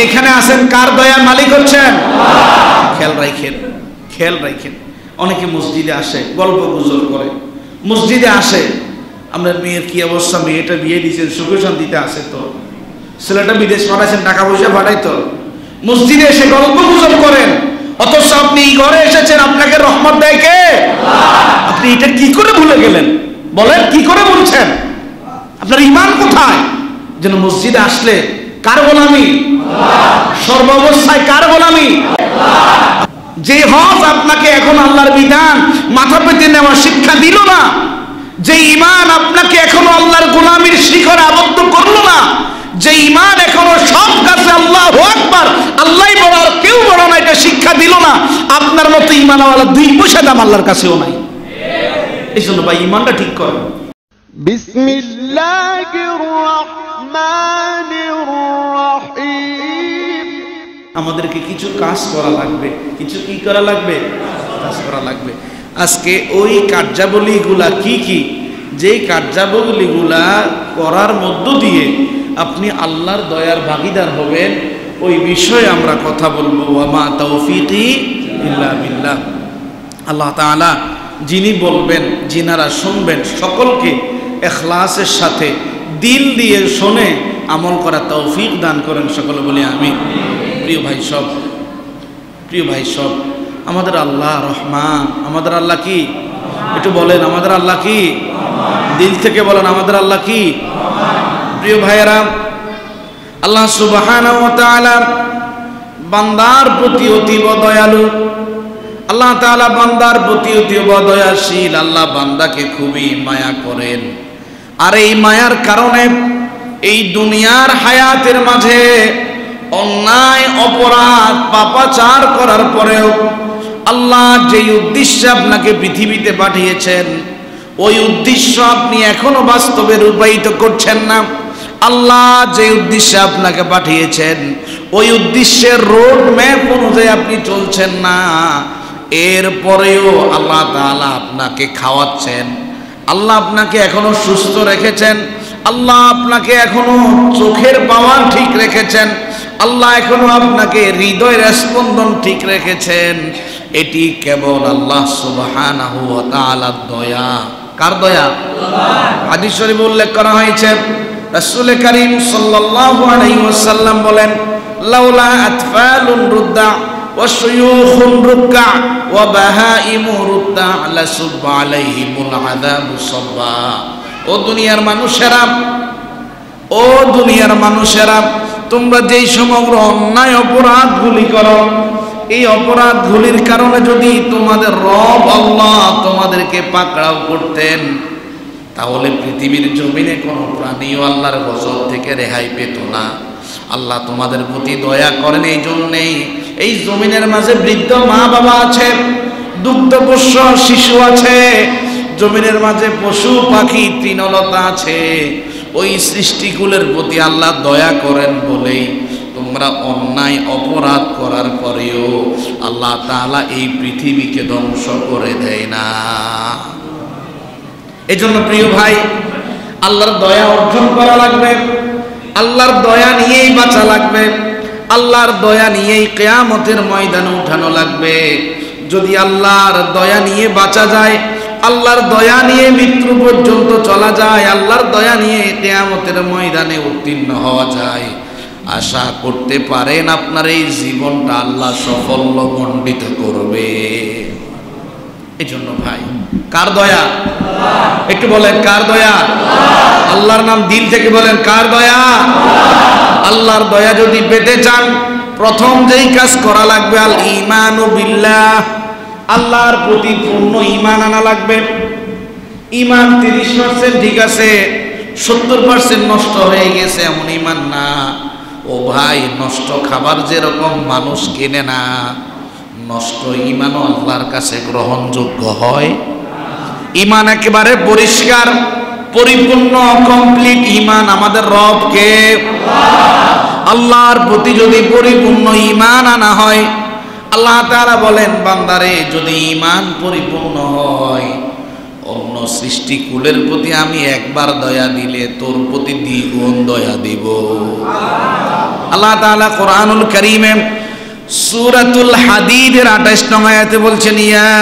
এখানে আছেন, কার দয়ার মালিক হচ্ছেন? খেয়াল রাখেন, খেয়াল রাখেন। অনেকে মসজিদে আসে, গল্প গুজব করে, মসজিদে আসে, আপনার মেয়ের কি অবস্থা, মেয়েটা বিয়ে দিয়েছেন, সুখে শান্তিতে আসে তো, ছেলেটা বিদেশ পাঠাইছেন, টাকা পয়সা পাঠাই তো, মসজিদে এসে গল্প গুজব করেন, অথচ আপনি এই ঘরে এসেছেন, আপনাকে রহমত দেয় কে? আপনি এটা কি করে ভুলে গেলেন? বলেন, কি করে বলছেন? আপনার ঈমান কোথায়? যেন মসজিদে আসলে কার গোলামি? সর্বাবস্থায় কার গোলামি? যে হজ আপনাকে এখন আল্লাহর বিধান মাথা পেতে নেওয়া শিক্ষা দিল না, যে ঈমান আপনাকে এখনো আল্লাহর গোলামির শিখরে আবদ্ধ করলো না, যে ঈমান এখনো সব কাছে আল্লাহু আকবার, আল্লাহই বড় আর কেউ বড় না, এটা শিক্ষা দিল না, আপনার মতো ঈমানওয়ালা দুই পয়সা দাম আল্লাহর কাছেও নাই। এই জন্য ভাই ঈমানটা ঠিক করো। বিসমিল্লাহির রহমানির রহিম। আমাদেরকে কিছু কাজ করা লাগবে, কিছু কি করা লাগবে? কাজ করা লাগবে। আজকে ওই কার্যাবলীগুলা কি কি, যেই কার্যাবলীগুলা করার মধ্য দিয়ে আপনি আল্লাহর দয়ার ভাগীদার হবেন, ওই বিষয়ে আমরা কথা বলবো। ওয়া মা তাওফীকি ইল্লা বিল্লাহ। আল্লাহ তাআলা যিনি বলবেন, যিনারা শুনবেন, সকলকে ইখলাসের সাথে দিল দিয়ে শুনে আমল করা তৌফিক দান করেন, সকলে বলি আমিন। প্রিয় ভাই সব, প্রিয় ভাই সব, আমাদের আল্লাহ রহমান। আমাদের আল্লাহ কি? একটু বলেন, আমাদের আল্লাহ কি? দিল থেকে বলেন, আমাদের আল্লাহ কি? প্রিয় ভাইয়েরা, আল্লাহ সুবহানাহু ওয়া তাআলা বান্দার প্রতি অতীব দয়ালু। আল্লাহ তাআলা বান্দার প্রতি অতীব দয়াশীল। আল্লাহ বান্দাকে খুবই মায়া করেন। আর এই মায়ার কারণে এই দুনিয়ার হায়াতের মাঝে অন্যায়, অপরাধ, পাপাচার করার পরেও আল্লাহ যেই উদ্দেশ্যে আপনাকে পৃথিবীতে পাঠিয়েছেন, ওই উদ্দেশ্য আপনি এখনো বাস্তবে রূপায়িত করছেন না। আল্লাহ যে উদ্দেশ্যে আপনাকে পাঠিয়েছেন, ওই উদ্দেশ্যের রোড ম্যাপ অনুযায়ী আপনি চলছেন না। এরপরেও আল্লাহ তাআলা আপনাকে খাওয়াচ্ছেন, আল্লাহ আপনাকে এখনো সুস্থ রেখেছেন, আল্লাহ আপনাকে এখনো চোখের পাওয়ার ঠিক রেখেছেন, আল্লাহ এখনো আপনাকে হৃদয়ের স্পন্দন ঠিক রেখেছেন। এটি কেবল আল্লাহ সুবহানাহু ওয়া তাআলার দয়া। কার দয়া? হাদিস শরীফে উল্লেখ করা হয়েছে, রাসূল করিম সাল্লাল্লাহু আলাইহি ওয়াসাল্লাম বলেন, লাউলা আতফালুন রুদ্দা ওয়া শুয়ুখুন রুক্কা ওয়া বাহাইমু রুদ্দা লাসুব্বা আলাইহিমুল আযাবু সাব্বা। ও দুনিয়ার মানুষেরা, ও দুনিয়ার মানুষেরা, তোমরা যেই সমগ্র অন্যায় অপরাধগুলি করো, এই অপরাধগুলির কারণে যদি তোমাদের রব আল্লাহ তোমাদেরকে পাকড়াও করতেন, তাহলে পৃথিবীর জমিনে কোনো প্রাণীও আল্লাহর গজব থেকে রেহাই পেত না। আল্লাহ তোমাদের প্রতি দয়া করেন এই জন্যেই এই জমিনের মাঝে বৃদ্ধ মা বাবা আছে, দুগ্ধপোষ্য শিশু আছে, জমিনের মাঝে পশু পাখি তৃণলতা আছে। ওই সৃষ্টিকুলের প্রতি আল্লাহ দয়া করেন বলেই তোমরা অন্যায় অপরাধ করার পরেও আল্লাহ তাআলা এই পৃথিবীকে ধ্বংস করে দেয় না। এজন্য প্রিয় ভাই, আল্লাহর দয়া অর্জন করা লাগবে, আল্লাহর দয়া নিয়েই বাঁচা লাগবে, আল্লাহর দয়া নিয়েই কিয়ামতের ময়দানে উঠানো লাগবে। যদি আল্লাহর দয়া নিয়ে বাঁচা যায়, আল্লাহর দয়া নিয়ে মৃত্যু পর্যন্ত চলা যায়, আল্লাহর দয়া নিয়ে কিয়ামতের ময়দানে উত্তীর্ণ হওয়া যায়, আশা করতে পারেন আপনার এই জীবনটা আল্লাহ সাফল্য মণ্ডিত করবে। এই জন্য ভাই, কার দয়া? একটু বলেন, কার দয়া? আল্লাহর নাম দিল থেকে বলেন, কার দয়া? আল্লাহর দয়া যদি পেতে চান, প্রথম যেই কাজ করা লাগবে, আল ঈমানু বিল্লাহ, আল্লাহর প্রতি পূর্ণ ঈমান আনা লাগবে। ঈমান 30% ঠিক আছে, 70% নষ্ট হয়ে গেছে এমন ঈমান না। ও ভাই, নষ্ট খাবার যেরকম মানুষ কেনে না, নষ্ট ঈমানও আল্লাহর কাছে গ্রহণযোগ্য হয়। ঈমান একেবারে পরিষ্কার, পরিপূর্ণ, কমপ্লিট ঈমান আমাদের রবকে, আল্লাহর প্রতি যদি পরিপূর্ণ ঈমান আনা হয়, আল্লাহ তাআলা বলেন, বান্দারে যদি ঈমান পরিপূর্ণ হয়, ও অন্য সৃষ্টিকুলের প্রতি আমি একবার দয়া দিলে তোর প্রতি দ্বিগুণ দয়া দিব। আল্লাহ তাআলা কোরআনুল কারীমে সূরাতুল হাদীদের 28 নং আয়াতে বলছেন, ইয়া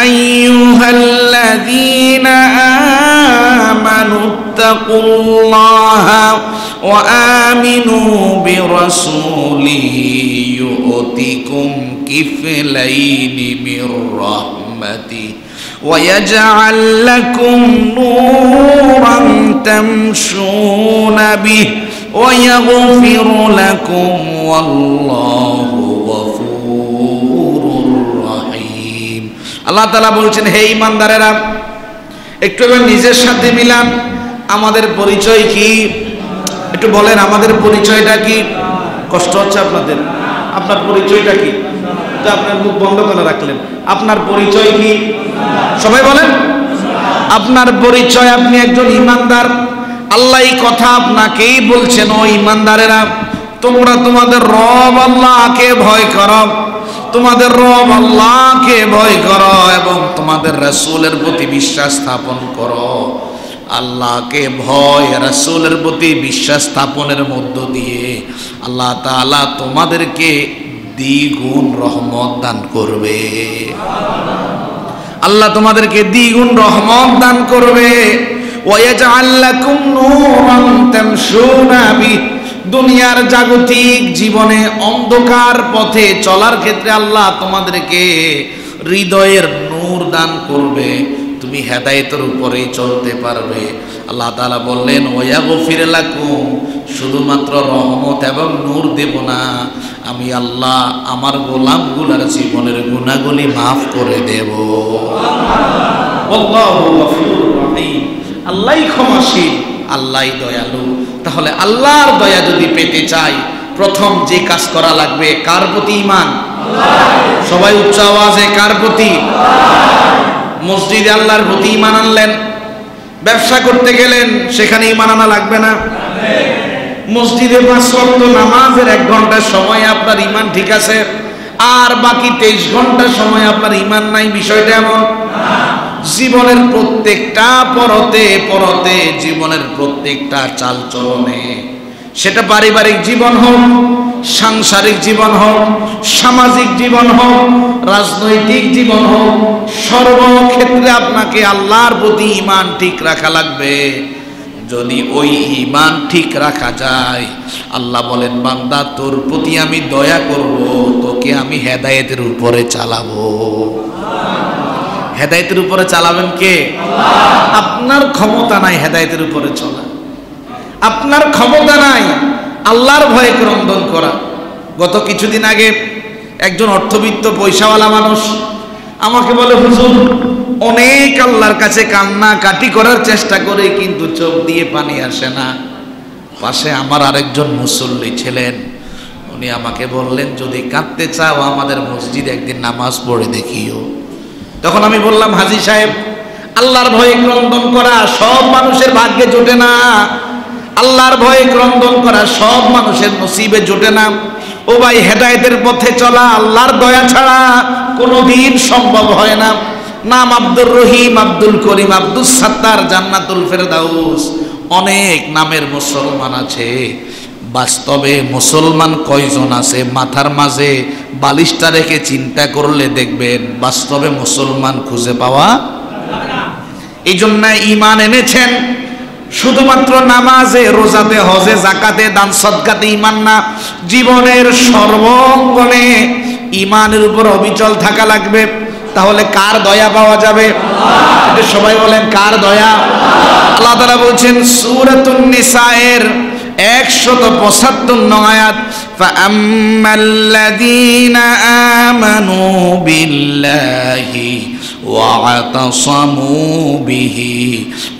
আইয়ুহাল্লাযীনা আমানুত্তাকুল্লাহা ওয়া আমিনু বিরাসূলিহি ইউতিকুম কিফলাইনি মির রাহমাতিহি ওয়া ইয়াজআল লাকুম নূরান তামশুনা বিহি ওয়া ইয়াগফির লাকুম ওয়াল্লাহু গফুরুর রহিম। আল্লাহ তাআলা বলছেন, হে ঈমানদারেরা, একটু এবার নিজের সাথে মিলান। আমাদের পরিচয় কি? একটু বলেন, আমাদের পরিচয়টা কি? কষ্ট হচ্ছে আপনাদের? আপনার পরিচয়টা কি? তো আপনার মুখ বন্ধ করে রাখলেন। আপনার পরিচয় কি? সবাই বলেন, আপনার পরিচয় আপনি একজন ঈমানদার। আল্লাহ এই কথা আপনাকেই বলছেন, ও ঈমানদারেরা, তোমরা তোমাদের রব আল্লাহকে ভয় করো, তোমাদের রব আল্লাহকে ভয় করো এবং তোমাদের রাসূলের প্রতি বিশ্বাস স্থাপন করো। আল্লাহকে ভয়, রাসূলের প্রতি বিশ্বাস স্থাপনের মধ্য দিয়ে আল্লাহ তাআলা তোমাদেরকে দ্বিগুণ রহমত দান করবে। আল্লাহ তোমাদেরকে দ্বিগুণ রহমত দান করবে। ওয়ায়াজআল লাকুম নূরান তামশুনা বিহি, দুনিয়ার জাগতিক জীবনে অন্ধকার পথে চলার ক্ষেত্রে আল্লাহ তোমাদেরকে হৃদয়ের নূর দান করবে, তুমি হেদায়েতের উপরেই চলতে পারবে। আল্লাহ তাআলা বললেন, ওয়াগফির লাকুম, শুধুমাত্র রহমত এবং নূর দেব না, আমি আল্লাহ আমার গোলামগুলোর জীবনের গুনাহগুলি মাফ করে দেব। আল্লাহু গফুরুর রহিম, আল্লাহই ক্ষমাশীল, আল্লাহই দয়ালু। তাহলে আল্লাহর দয়া যদি পেতে চাই, প্রথম যে কাজ করা লাগবে, কার প্রতি ঈমান? সবাই উচ্চ আওয়াজে, কার প্রতি? মসজিদে আল্লাহর প্রতি ঈমান আনলেন, ব্যবসা করতে গেলেন, সেখানে ঈমান আনা লাগবে না? মসজিদে 5 ওয়াক্ত নামাজের 1 ঘন্টা সময় আপনার ঈমান ঠিক আছে, আর বাকি 23 ঘন্টা সময় আপনার ঈমান নাই, বিষয়টা এমন? জীবনের প্রত্যেকটা পরতে পরতে, জীবনের প্রত্যেকটা চালচলনে, সেটা পারিবারিক জীবন হোক, সাংসারিক জীবন হোক, সামাজিক জীবন হোক, রাজনৈতিক জীবন হোক, সর্বক্ষেত্রে আপনাকে আল্লাহর প্রতি ঈমান ঠিক রাখা লাগবে। যদি ওই ঈমান ঠিক রাখা যায়, আল্লাহ বলেন, বান্দা তোর প্রতি আমি দয়া করব, তোকে আমি হেদায়েতের উপরে চালাবো। হেদায়েতের উপরে চালাবেন কে? আপনার ক্ষমতা নাই হেদায়েতের উপরে চলা, আপনার ক্ষমতা নাই আল্লাহর ভয়ে ক্রন্দন করা। গত কিছুদিন আগে একজন অর্থবিত্ত পয়সাওয়ালা মানুষ আমাকে বলে, হুজুর, অনেক আল্লাহর কাছে কান্না কাটি করার চেষ্টা করে, কিন্তু চোখ দিয়ে পানি আসে না। পাশে আমার আরেকজন মুসল্লি ছিলেন, উনি আমাকে বললেন, যদি কাঁদতে চাও আমাদের মসজিদে একদিন নামাজ পড়ে দেখিও। তখন আমি বললাম, হাজী সাহেব, আল্লাহর ভয়ে ক্রন্দন করা সব মানুষের ভাগ্যে জোটে না, আল্লাহর ভয়ে ক্রন্দন করা সব মানুষের নসিবে জোটে না। ও ভাই, হেদায়েতের পথে চলা আল্লাহর দয়া ছাড়া কোনোদিন সম্ভব হয় না। নাম আব্দুর রহিম, আব্দুল করিম, আব্দুস সাত্তার, জান্নাতুল ফেরদাউস, অনেক নামের মুসলমান আছে। বাস্তবে মুসলমান কয়জন আছে? মাথার মাঝে বালিশটা রেখে চিন্তা করলে দেখবেন বাস্তবে মুসলমান খুঁজে পাওয়া। এই জন্য ঈমান এনেছেন শুধুমাত্র নামাজে, রোজাতে, হজে, জাকাতে, দান সদকাতে ঈমান না, জীবনের সর্বঙ্গনে ঈমানের উপর অবিচল থাকা লাগবে। তাহলে কার দয়া পাওয়া যাবে? সবাই বলেন, কার দয়া? আল্লাহ তাআলা বলছেন সূরাতুন নিসায়ের 175 নং আয়াত, ফাআম্মাল্লাযীনা আমানু বিল্লাহি ওয়া'তাসামু বিহি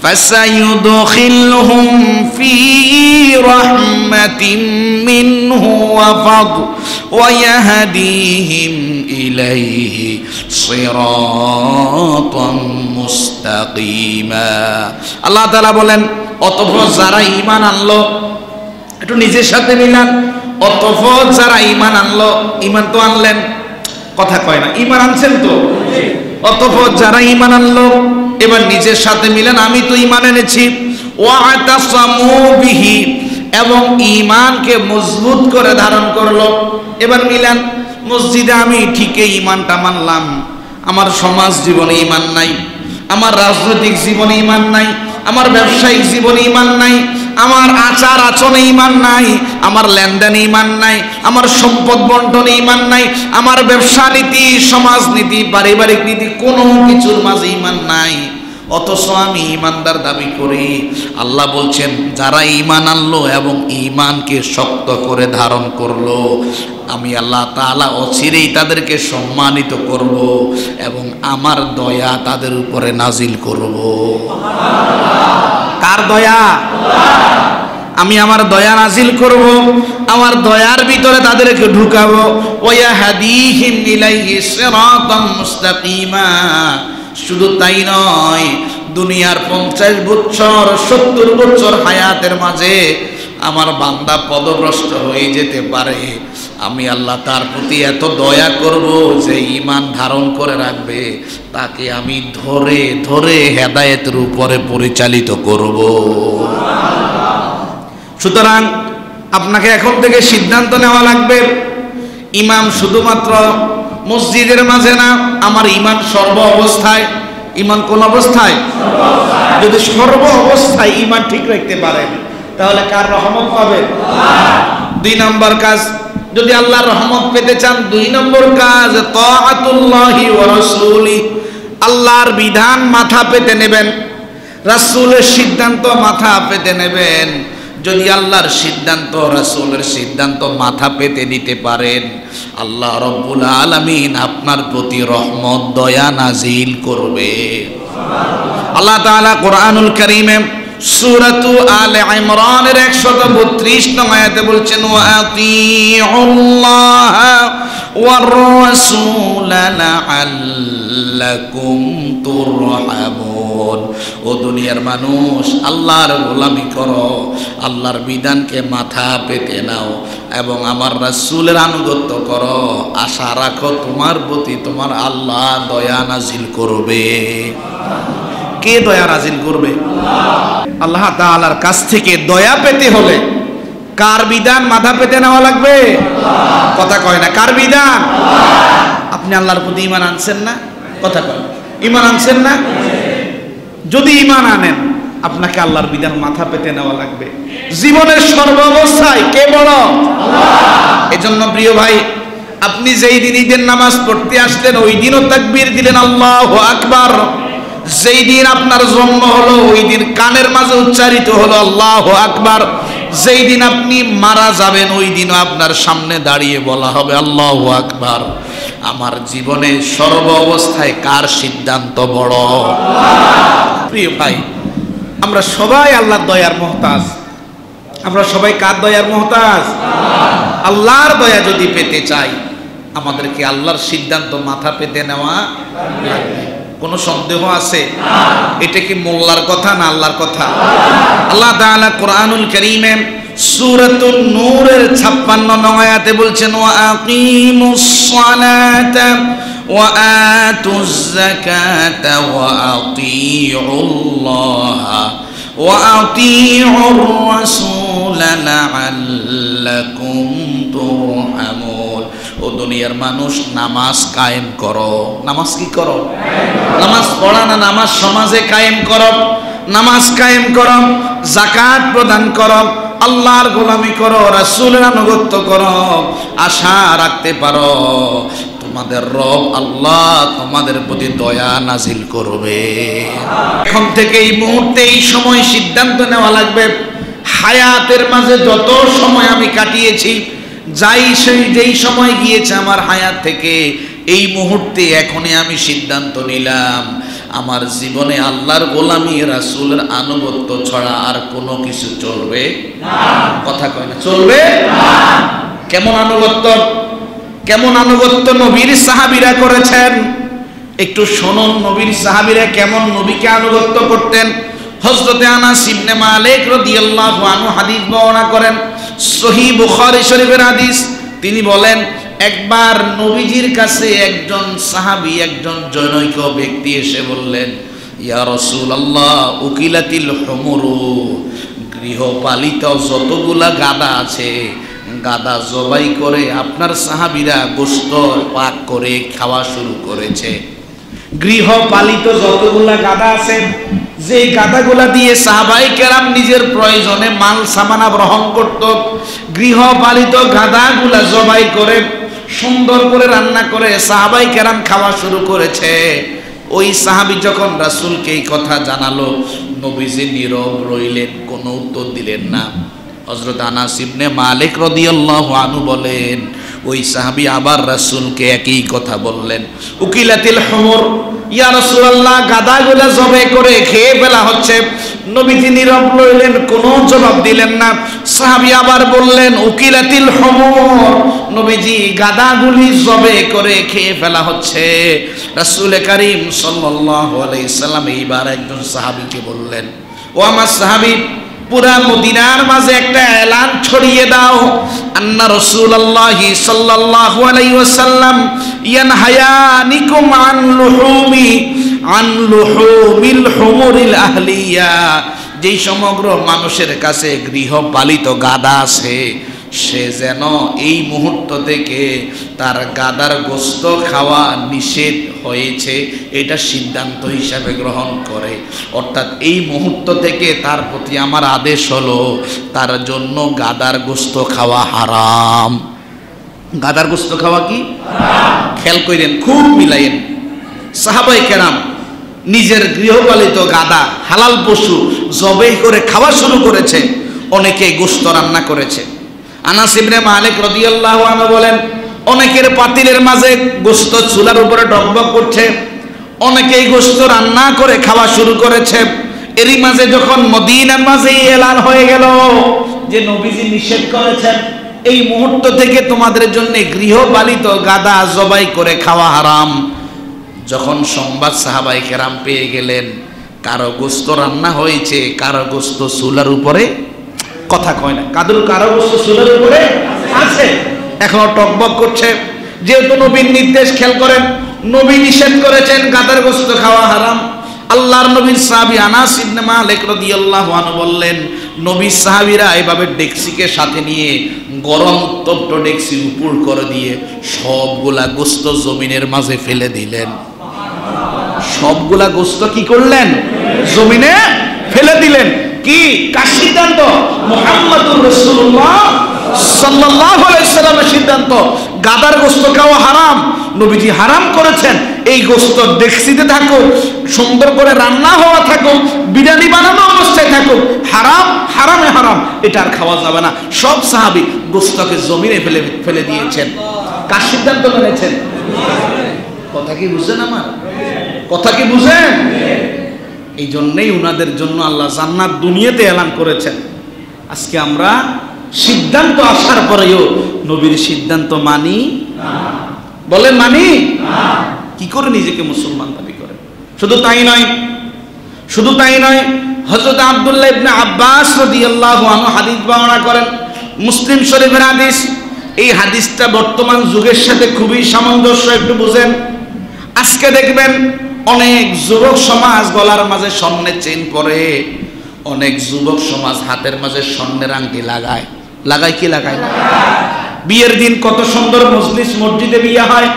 ফাসায়ুদখিলুহুম ফি রাহমাতিন মিনহু ওয়া ফাদল ওয়া ইয়াহদিহিম ইলাইহি সিরাতাম মুস্তাকিমা। আল্লাহ তাআলা বলেন, অতঃপর যারা ঈমান আনলো, একটু নিজের সাথে মিলান, অতঃপর যারা ঈমান আনলো, ঈমান তো আনলেন, কথা কয় না, ঈমান আনছেন তো? অতঃপর যারা ঈমান আনলো এবার নিজের সাথে মিলেন, আমি তো ঈমান এনেছি। ওয়াতাসামু বিহি, এবং ঈমানকে মজবুত করে ধারণ করলো। এবার মিলেন, মসজিদে আমি ঠিকই ঈমানটা মানলাম, আমার সমাজ জীবনে ঈমান নাই, আমার রাজনৈতিক জীবনে ঈমান নাই, আমার ব্যবসায়িক জীবনে ঈমান নাই, আমার আচার আচরণে ঈমান নাই, আমার লেনদেনে ঈমান নাই, আমার সম্পদ বন্টনে ঈমান নাই, আমার ব্যবসা নীতি, সমাজ নীতি, পারিবারিক নীতি, কোনো কিছুর মাঝে ঈমান নাই, অথচ আমি ঈমানদার দাবি করি। আল্লাহ বলছেন, যারা ঈমান আনলো এবং ঈমানকে শক্ত করে ধারণ করলো, আমি আল্লাহ তাআলা অচিরেই তাদেরকে সম্মানিত করব এবং আমার দয়া তাদের উপরে নাজিল করব। কার দয়া? আমি আমার দয়া নাজিল করব, আমার দয়ার ভিতরে তাদেরকে ঢুকাবো। ওয়াহদিহিম ইলাইহি সিরাতাম মুস্তাকিমা। শুধু তাই নয়, দুনিয়ার 50 বছর 70 বছর হায়াতের মাঝে আমার বান্দা পদভ্রষ্ট হয়ে যেতে পারে, আমি আল্লাহ তার প্রতি এত দয়া করব যে ঈমান ধারণ করে রাখবে তাকে আমি ধরে ধরে হেদায়েতের উপরে পরিচালিত করব। সুতরাং আপনাকে এখন থেকে সিদ্ধান্ত নেওয়া লাগবে, ঈমান শুধুমাত্র মসজিদের মাঝে না, আমার ঈমান সর্ব অবস্থায়। ঈমান কোন অবস্থায়? যদি সর্ব অবস্থায় ঈমান ঠিক রাখতে পারেন তাহলে কার রহমত পাবেন? 2 নম্বর কাজ, যদি আল্লাহর রহমত পেতে চান, 2 নম্বর কাজ তাআতুল্লাহি ওয়া রাসূলি। আল্লাহর বিধান মাথা পেতে নেবেন, রাসূলের সিদ্ধান্ত মাথা পেতে নেবেন। যদি আল্লাহর সিদ্ধান্ত, রাসূলের সিদ্ধান্ত মাথা পেতে দিতে পারেন, আল্লাহ রব্বুল আলামিন আপনার প্রতি রহমত দয়া নাজিল করবে। আল্লাহ তাআলা কোরআনুল কারীমে সূরাতু আলে ইমরানের 132 নং আয়াতে বলছেন, ওয়া আতিউল্লাহ ওয়ার রাসূল লাআল্লাকুম তুরহামুন। ও দুনিয়ার মানুষ, আল্লাহর গোলামি করো, আল্লাহর বিধানকে মাথা পেতে নাও এবং আমার রাসূলের আনুগত্য করো, আশা রাখো তোমার প্রতি তোমার আল্লাহ দয়া নাজিল করবে। কে দয়া নাজিল করবে? আল্লাহ তাআলার কাছ থেকে দয়া পেতে হলে কার বিধান মাথা পেতে নেওয়া লাগবে? কথা কয় না, কার বিধান? আপনি আল্লাহর প্রতি ঈমান আনছেন না? কথা কয়, ঈমান আনছেন না? যদি ঈমান আনেন, আপনাকে আল্লাহর বিধান মাথা পেতে নেওয়া লাগবে জীবনের সর্বাবস্থায়। কে বড়? আল্লাহ। এজন্য প্রিয় ভাই, আপনি যেই দিন ঈদের নামাজ পড়তে আসলেন ওই দিনও তাকবীর দিলেন আল্লাহু আকবার। যেই দিন আপনার জন্ম হলো ওই দিন কানের মাঝে উচ্চারিত হলো আল্লাহু আকবার। যেই দিন আপনি মারা যাবেন ওই দিনও আপনার সামনে দাঁড়িয়ে বলা হবে আল্লাহু আকবার। আমার জীবনে সর্ব অবস্থায় কার সিদ্ধান্ত বড়? প্রিয় ভাই, আমরা সবাই আল্লাহর দয়ার মুহতাজ। আমরা সবাই কার দয়ার মুহতাজ? আল্লাহর দয়া যদি পেতে চাই, আমাদেরকে আল্লাহর সিদ্ধান্ত মাথা পেতে নেওয়া লাগবে। কোনো সন্দেহ আছে? এটা কি মোল্লার কথা না আল্লাহর কথা? আল্লাহ তাআলা কোরআনুল কারীমে সূরাতুন নূরের 56 নং আয়াতে বলছেন, ওয়া আকিমুস সালাতা ওয়া আতুজ যাকাতা ওয়া আতিউল্লাহা ওয়া আতিউর রাসূল লাআল্লাকুম তুরহামুন। ও দুনিয়ার মানুষ, নামাজ কায়েম করো। নামাজ কি করো? নামাজ পড়া না, নামাজ সমাজে কায়েম করো। নামাজ কায়েম করো, যাকাত প্রদান করো, আল্লাহর গোলামি করো, রাসূলের আনুগত্য করো। আশা রাখতে পারো তোমাদের রব আল্লাহ তোমাদের প্রতি দয়া নাজিল করবে। এখন থেকে এই মুহূর্তে এই সময় সিদ্ধান্ত নেওয়া লাগবে, হায়াতের মাঝে যত সময় আমি কাটিয়েছি, যেই সময় গিয়েছে আমার হায়াত থেকে, এই মুহূর্তে এখনই আমি সিদ্ধান্ত নিলাম আমার জীবনে আল্লাহর গোলামি, রাসূলের আনুগত্য ছাড়া আর কোনো কিছু চলবে না। কথা কয় না, চলবে না। কেমন আনুগত্য? কেমন আনুগত্য নবীর সাহাবীরা করেছেন একটু শুনুন। নবীর সাহাবীরা কেমন নবীকে আনুগত্য করতেন। হযরতে আনাস ইবনে মালিক রাদিয়াল্লাহু আনহু হাদিস বর্ণনা করেন, সহিহ বুখারী শরীফের হাদিস। তিনি বলেন, একবার নবীজির কাছে একজন সাহাবী, একজন জনৈক ব্যক্তি এসে বললেন, ইয়া রাসূলুল্লাহ উকিলাতিল হুমুরু, গৃহপালিত যতগুলা গাদা আছে গাদা জবাই করে আপনার সাহাবীরা গোশত পাক করে খাওয়া শুরু করেছে। গৃহপালিত যতগুলা গাদা আছে, যে গাদাগুলা দিয়ে সাহাবায়ে কেরাম নিজের প্রয়োজনে মাল সামানা গ্রহণ করত, গৃহপালিত গাদাগুলা জবাই করে সুন্দর করে রান্না করে সাহাবায়ে কেরাম খাওয়া শুরু করেছে। ওই সাহাবী যখন রাসূলকে এই কথা জানালো, নবীজি নীরব রইলেন, কোনো উত্তর দিলেন না। হযরত আনাস ইবনে মালিক রাদিয়াল্লাহু আনহু বলেন, ওই সাহাবী আবার রাসূলকে একই কথা বললেন, উকিলাতিল হুমুর, ইয়া রাসূলুল্লাহ গাদাগুলা জবাই করে খেয়ে ফেলা হচ্ছে। নবীজি নীরব রইলেন, কোনো জবাব দিলেন না। সাহাবী আবার বললেন, উকিলাতিল হুমুর, নবীজি গাদাগুলি জবাই করে খেয়ে ফেলা হচ্ছে। রাসূল কারীম সাল্লাল্লাহু আলাইহি সাল্লাম এইবার একজন সাহাবীকে বললেন, ও আমার সাহাবী, পুরা মদিনার মাঝে একটা এলান ছড়িয়ে দাও, আন্না রাসূলুল্লাহি সাল্লাল্লাহু আলাইহি ওয়াসাল্লাম ইয়ানহায়ানিকুম আন লুহুমিল হুমুরিল আহলিয়া, যেই সমগ্র মানুষের কাছে গৃহপালিত গাদা আছে সে যেন এই মুহূর্ত থেকে তার গাদার গোশত খাওয়া নিষেধ হয়েছে এটা সিদ্ধান্ত হিসাবে গ্রহণ করে। অর্থাৎ এই মুহূর্ত থেকে তার প্রতি আমার আদেশ হলো তার জন্য গাদার গোশত খাওয়া হারাম। গাদার গোশত খাওয়া কি হারাম? খেয়াল করেন, খুব মিলাইয়েন। সাহাবায়ে কেরাম নিজের গৃহপালিত গাদা হালাল পশু জবাই করে খাওয়া শুরু করেছে, অনেকে গোশত রান্না করেছে। আনাস ইবনে মালিক রাদিয়াল্লাহু আনহু বলেন, অনেকের পাতিলের মাঝে গোশত চুলার উপরে ডকবক করছে, অনেকেই গোশত রান্না করে খাওয়া শুরু করেছে। এরই মাঝে যখন মদিনার মাঝে এলান হয়ে গেল যে নবীজি নিষেধ করেছেন এই মুহূর্ত থেকে তোমাদের জন্য গৃহপালিত গাদা জবাই করে খাওয়া হারাম, যখন সংবাদ সাহাবায়ে কেরাম পেয়ে গেলেন, কারো গোশত রান্না হয়েছে, কারো গোশত চুলার উপরে, কথা কয় না, কারো গোশত চুলার উপরে আছে, এখনো টকবক করছে। যেহেতু নবীর নির্দেশ খেয়াল করেন, নবী নিষেধ করেছেন গাদার গোশত খাওয়া হারাম। আল্লাহর নবীর সাহাবী আনাস ইবনে মালিক রাদিয়াল্লাহু আনহু বললেন, নবীর সাহাবীরা এভাবে ডেকসিকে সাথে নিয়ে গরম উত্তপ্ত ডেকসি উপর করে দিয়ে সবগুলা গোশত জমিনের মাঝে ফেলে দিলেন। সবগুলা গোশত কি করলেন? জমিনে ফেলে দিলেন। কি কার সিদ্ধান্ত? মুহাম্মদুর রাসূলুল্লাহ সাল্লাল্লাহু আলাইহি সাল্লামের সিদ্ধান্ত। গাদার গোশত খাওয়া হারাম, নবীজি হারাম করেছেন। এই গোশত ডেকসিতে থাকুক, সুন্দর করে রান্না হওয়া থাকুক, বিরিয়ানি বানানো অবস্থায় থাকুক, হারাম, হারামে হারাম, এটা আর খাওয়া যাবে না। সব সাহাবী গোশতকে জমিনে ফেলে দিয়েছেন। কার সিদ্ধান্ত মেনেছেন? কথা কি বুঝেন? আমার কথা কি বুঝেন? এই জন্যই উনাদের জন্য আল্লাহ জান্নাত দুনিয়াতে এলান করেছেন। আজকে আমরা সিদ্ধান্ত আসার পরেও নবীর সিদ্ধান্ত মানি না। বলেন মানি না। কি করে নিজেকে মুসলমান দাবি করে? শুধু তাই নয়, হযরত আব্দুল্লাহ ইবনে আব্বাস রাদিয়াল্লাহু আনহু হাদিস বর্ণনা করেন, মুসলিম শরীফের হাদিস। এই হাদিসটা বর্তমান যুগের সাথে খুবই সামঞ্জস্য, একটু বুঝেন। আজকে দেখবেন অনেক যুবক সমাজ গলার মাঝে স্বর্ণের চেইন পরে, অনেক যুবক সমাজ হাতের মাঝে স্বর্ণের আংটি লাগায় কি লাগায় না? বিয়ের দিন কত সুন্দর মজলিস, মসজিদে বিয়ে হয়,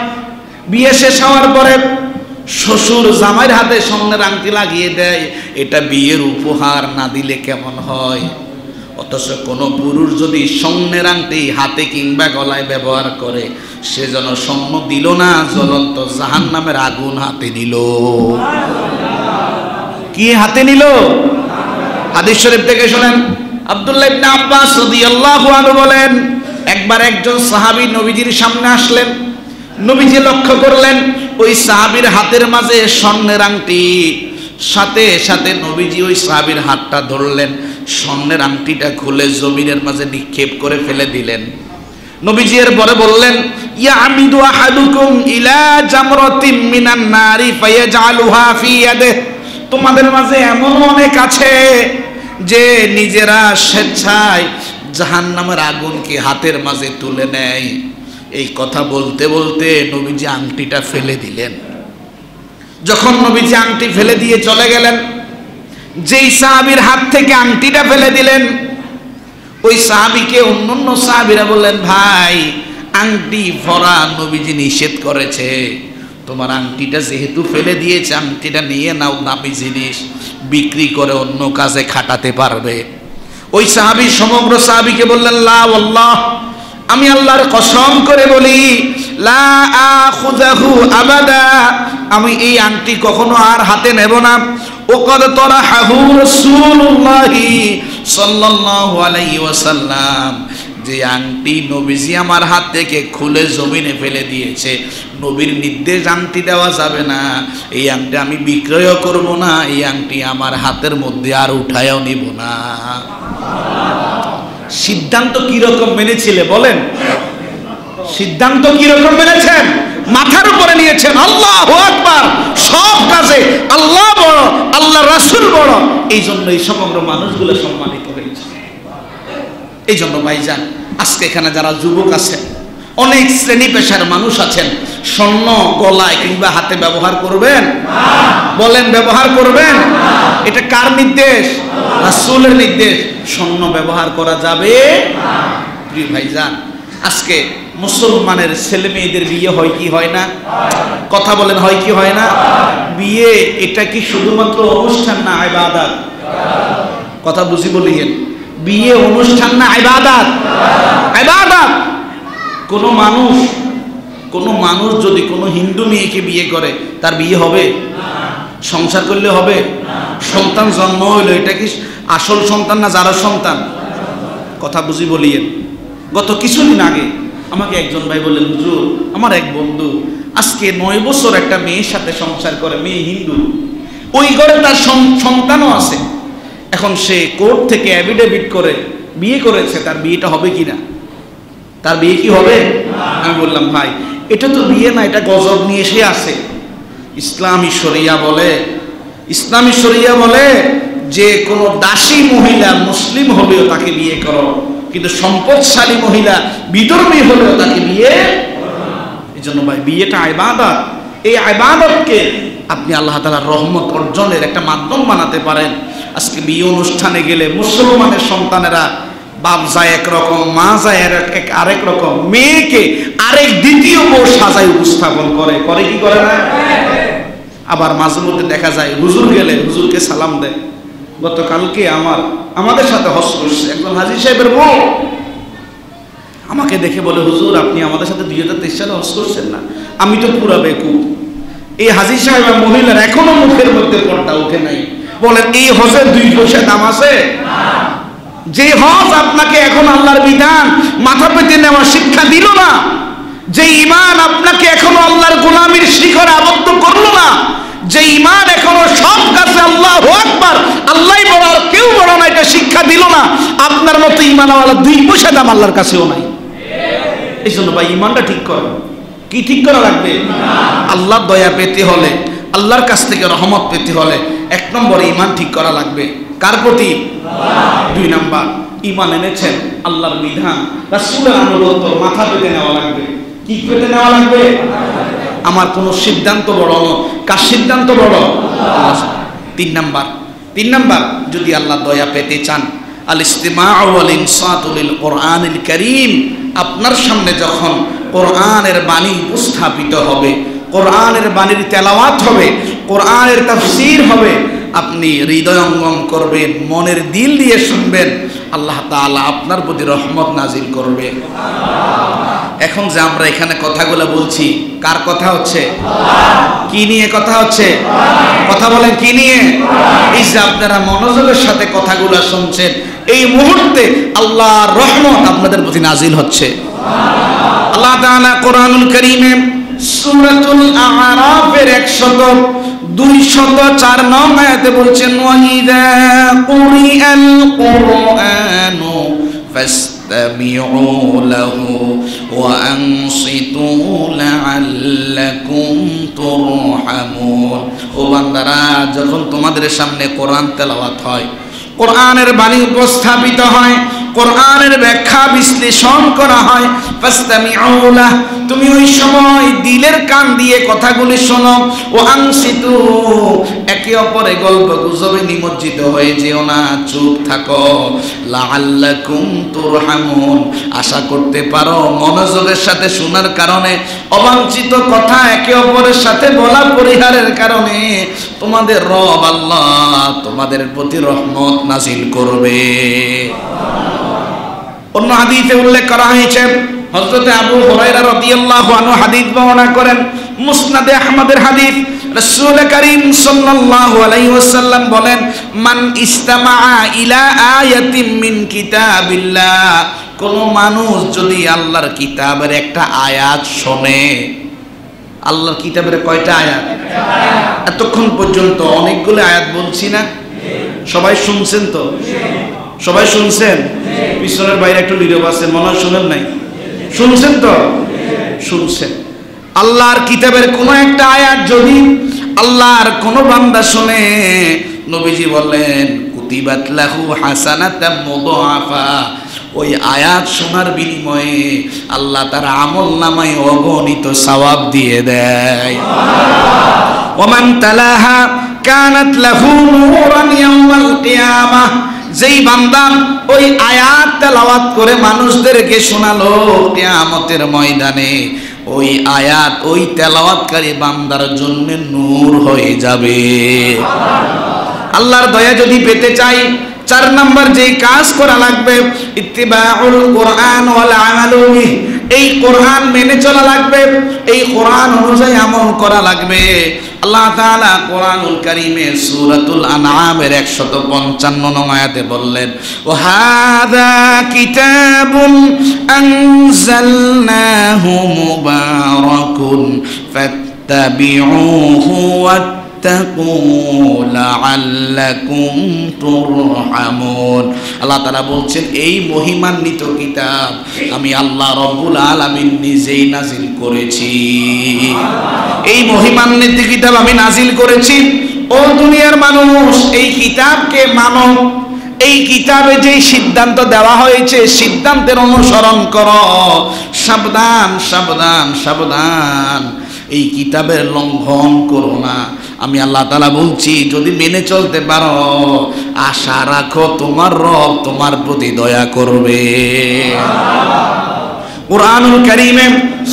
বিয়ে শেষ হওয়ার পরে শ্বশুর জামাইয়ের হাতে স্বর্ণের আংটি লাগিয়ে দেয়। এটা বিয়ের উপহার না দিলে কেমন হয়? অথচ কোনো পুরুষ যদি স্বর্ণের আংটি হাতে কিংবা গলায় ব্যবহার করে, সে যেন স্বর্ণ দিল না, জ্বলন্ত জাহান্নামের আগুন হাতে নিল। কি হাতে নিল? হাদিস শরীফ থেকে শুনেন, আব্দুল্লাহ ইবনে আব্বাস রাদিয়াল্লাহু আনহু বলেন, একবার একজন সাহাবী নবীজির সামনে আসলেন। নবীজি লক্ষ্য করলেন ওই সাহাবীর হাতের মাঝে স্বর্ণের আংটি। সাথে সাথে নবীজি ওই সাহাবীর হাতটা ধরলেন, স্বর্ণের আংটিটা খুলে জমিনের মাঝে নিক্ষেপ করে ফেলে দিলেন। নবীজি এর পরে বললেন, ইয়া আমিদু আহাদুকুম ইলা জামরাতিন মিনান নারি ফায়াজআলুহা ফি ইয়াদিহি, তোমাদের মাঝে এমন অনেক আছে যে নিজেরা স্বেচ্ছায় জাহান্নামের আগুনকে হাতের মাঝে তুলে নেয়। এই কথা বলতে বলতে নবীজি আংটিটা ফেলে দিলেন। যখন নবীজি আংটি ফেলে দিয়ে চলে গেলেন, যেই সাহাবীর হাত থেকে আংটিটা ফেলে দিলেন, ওই সাহাবীকে অন্যান্য সাহাবীরা বললেন, ভাই আংটি পরা নবীজি নিষেধ করেছে, তোমার আংটিটা যেহেতু ফেলে দিয়েছে আংটিটা নিয়ে নাও, দামি জিনিস, বিক্রি করে অন্য কাজে খাটাতে পারবে। ওই সাহাবী সমগ্র সাহাবীকে বললেন, লা ওয়াল্লাহ, আমি আল্লাহর কসম করে বলি, লা আখুযাহু আবাদা, আমি এই আংটি কখনো আর হাতে নেব না। ওয়াকাদ তারাহু রাসূলুল্লাহি সাল্লাল্লাহু আলাইহি ওয়াসাল্লাম, যে আংটি নবীজি আমার হাত থেকে খুলে জমিনে ফেলে দিয়েছে, নবীর নির্দেশ আংটি দেওয়া যাবে না, এই আংটি আমি বিক্রয়ও করব না, এই আংটি আমার হাতের মধ্যে আর উঠায়ও নিব না। সিদ্ধান্ত কি রকম মেনেছিলে বলেন? সিদ্ধান্ত কি রকম মেনেছেন? মাথার উপরে নিয়েছেন। আল্লাহু আকবার। সব কাজে আল্লাহ বড়, আল্লাহ রাসূল বড়, এই জন্য এই সমগ্র মানুষগুলো সম্মানিত হয়েছে। এই জন্য ভাইজান, আজকে এখানে যারা যুবক আছেন, অনেক শ্রেণী পেশার মানুষ আছেন, স্বর্ণ গলায় কিংবা হাতে ব্যবহার করবেন না। বলেন ব্যবহার করবেন না। এটা কার নির্দেশ? রাসূলের নির্দেশ। স্বর্ণ ব্যবহার করা যাবে না। প্রিয় ভাইজান, আজকে মুসলমানের ছেলে মেয়েদের বিয়ে হয় কি হয় না? কথা বলেন, হয় কি হয় না? বিয়ে এটা কি শুধুমাত্র অনুষ্ঠান না ইবাদত? কথা বুঝি বলিয়েন। বিয়ে অনুষ্ঠান না ইবাদত? ইবাদত। কোন মানুষ যদি কোনো হিন্দু মেয়েকে বিয়ে করে, তার বিয়ে হবে? সংসার করলে হবে? সন্তান জন্ম হইলো, এটা কি আসল সন্তান না জারার সন্তান? কথা বুঝি বলিয়েন। গত কিছুদিন আগে আমাকে একজন ভাই বললেন, হুজুর আমার এক বন্ধু আজকে 9 বছর একটা মেয়ের সাথে সংসার করে, মেয়ে হিন্দু, ওই ঘরে তার সন্তানও আছে। এখন সে কোর্ট থেকে অ্যাফিডেভিট করে বিয়ে করেছে, তার বিয়েটা হবে কিনা? তার বিয়ে কি হবে? আমি বললাম, ভাই এটা তো বিয়ে না, এটা গজব নিয়ে এসে আসে। ইসলামী শরিয়া বলে যে কোনো দাসী মহিলা মুসলিম হলেও তাকে বিয়ে করো, কিন্তু সম্পদশালী মহিলা বিধর্মী হলেও তাকে বিয়ে। এই জন্য ভাই বিয়েটা ইবাদত। এই ইবাদতকে আপনি আল্লাহ তাআলার রহমত অর্জনের একটা মাধ্যম বানাতে পারেন। আজকে বিয়ে অনুষ্ঠানে গেলে মুসলমানের সন্তানেরা, বাপ যায় একরকম, মা যায় আরেক রকম, মেয়েকে আরেক দ্বিতীয় বউ সাজায় উপস্থাপন করে কি করে না? আবার মাঝে মধ্যে দেখা যায় হুজুর গেলে হুজুরকে সালাম দেয়। গতকালকে আমাদের সাথে হজ করছে একজন হাজী সাহেবের বউ, আমাকে দেখে বলে, হুজুর আপনি আমাদের সাথে 2023 সালে হজ করছেন না? আমি তো পুরা বেকুব। এই হাজী সাহেব মহিলার এখনো মুখের মধ্যে পর্দা উঠে নাই। বলেন এই হজের 2 পয়সা দাম আছে? যে হজ আপনাকে এখন আল্লাহর বিধান মাথা পেতে নেওয়া শিক্ষা দিল না, যে ঈমান আপনাকে এখনো আল্লাহর গোলামির শিখরে আবদ্ধ করলো না, যে ঈমান এখনো সব কাছে আল্লাহু আকবার, আল্লাহই বড় আর কেউ বড় না, এটা শিক্ষা দিল না, আপনার মতো ঈমানওয়ালা 2 পয়সা দাম আল্লাহর কাছেও নাই। এই জন্য ভাই ঈমানটা ঠিক করো। কি ঠিক করা লাগবে? আল্লাহর দয়া পেতে হলে, আল্লাহর কাছ থেকে রহমত পেতে হলে 1 নম্বরে ঈমান ঠিক করা লাগবে। কার প্রতি? 2 নাম্বার, ঈমান এনেছেন আল্লাহর বিধান রাসূলের অনুগত, মাথা পেতে নেওয়া লাগবে। কি পেতে নেওয়া লাগবে? আমার কোন সিদ্ধান্ত বড় নয়, কার সিদ্ধান্ত বড়? 3 নাম্বার, যদি আল্লাহ দয়া পেতে চান, আল ইস্তিমাউ ওয়াল ইনসাতু লিল কোরআনিল কারীম, আপনার সামনে যখন কোরআনের বাণী উপস্থাপিত হবে, কোরআনের বাণীর তেলাওয়াত হবে, কোরআনের তাফসীর হবে, আপনি হৃদয়ঙ্গম করবেন, মনের দিল দিয়ে শুনবেন, আল্লাহ তাআলা আপনার প্রতি রহমত নাজিল করবে। এখন যে আমরা এখানে কথাগুলো বলছি, কার কথা হচ্ছে? কি নিয়ে কথা হচ্ছে? কথা বলেন কি নিয়ে? এই যে আপনারা মনোযোগের সাথে কথাগুলো শুনছেন, এই মুহূর্তে আল্লাহর রহমত আপনাদের প্রতি নাজিল হচ্ছে। আল্লাহ তাআলা কোরআনুল কারীমে সূরাতুল আ'রাফের 102-104 নং আয়াতে বলছেন, ওয়াইদা কুরিআল কুরআনু ফাসতামিউ লাহু ওয়া আনসিতু লাআল্লাকুম তুরহামুন। ও বান্দারা, যখন তোমাদের সামনে কোরআন তেলাওয়াত হয়, কোরআনের বাণী উপস্থাপিত হয়, কোরআনের ব্যাখ্যা বিশ্লেষণ করা হয়, ফাসতামিউ লাহ, তুমি ওই সময় দিলের কান দিয়ে কথাগুলি শোনো। ও আনসিতু, একে অপরে গল্প গুজবে নিমজ্জিত হয়ে যেও না, চুপ থাকো। লাআল্লাকুম তুরহামুন, আশা করতে পারো মনোযোগের সাথে শোনার কারণে, অবাঞ্ছিত কথা একে অপরের সাথে বলা পরিহারের কারণে তোমাদের রব আল্লাহ তোমাদের প্রতি রহমত নাযিল করবে। অন্য হাদিসে উল্লেখ করা হয়েছে, হযরত আবু হুরায়রা রাদিয়াল্লাহু আনহু হাদিস বর্ণনা করেন, মুসনাদে আহমদের হাদিস, রাসূল করিম সাল্লাল্লাহু আলাইহি ওয়াসাল্লাম বলেন, মান ইসতামাআ ইলা আয়াতিন মিন কিতাবিল্লাহ, কোন মানুষ যদি আল্লাহর কিতাবের একটা আয়াত শোনে, আল্লাহর কিতাবের কয়টা আয়াত? এতক্ষণ পর্যন্ত অনেকগুলো আয়াত বলছি না, সবাই শুনছেন তো? সবাই শুনছেন? পিছনের বাইরে একটু নীরব আছেন, মনে হয় শুনেন নাই। শুনছেন তো? শুনছেন। আল্লাহর কিতাবের কোন একটা আয়াত যদি আল্লাহর কোন বান্দা শুনে, নবীজি বললেন কুতিবাত লাহু হাসানাতাম মুদাআফা, ওই আয়াত শোনার বিনিময়ে আল্লাহ তার আমল নামায় অগণিত সওয়াব দিয়ে দেয়। ওমান তালাহা কানাত লাহু নূরান ইয়াউমাল কিয়ামাহ, যেই বান্দা ওই আয়াত তেলাওয়াত করে মানুষদেরকে শোনালো, কিয়ামতের ময়দানে ওই আয়াত ওই তেলাওয়াতকারী বান্দার জন্য নূর হয়ে যাবে। আল্লাহর দয়া যদি পেতে চাই, 4 নাম্বার যে কাজ করা লাগবে, ইত্তিবাউল কোরআন ওয়াল আমালু বিহি, এই কোরআন মেনে চলা লাগবে, এই কোরআন অনুযায়ী আমল করা লাগবে। আল্লাহ তাআলা কোরআনুল কারীমে সূরাতুল আনআমের 155 নং আয়াতে বললেন, ওয়া হাযা কিতাবুন আনজালনাহু মুবারাকুন ফাত্তাবিউহু ওয়াত্তাকু লাআল্লাকুম তুরহামুন। আল্লাহ তাআলা বলছেন, এই মহিমান্বিত কিতাব আমি আল্লাহ রব্বুল আলামিন নিজেই নাজিল করেছি। এই মহিমান্বিত কিতাব আমি নাজিল করেছি। ও দুনিয়ার মানুষ, এই কিতাবকে মানো, এই কিতাবে যে সিদ্ধান্ত দেওয়া হয়েছে সিদ্ধান্তের অনুসরণ করো। সাবধান সাবধান সাবধান, এই কিতাবের লঙ্ঘন করো না। আমি আল্লাহ তাআলা বলছি, যদি মেনে চলতে পারো, আশা রাখো তোমার রব তোমার প্রতি দয়া করবে। কুরআনুল কারীমে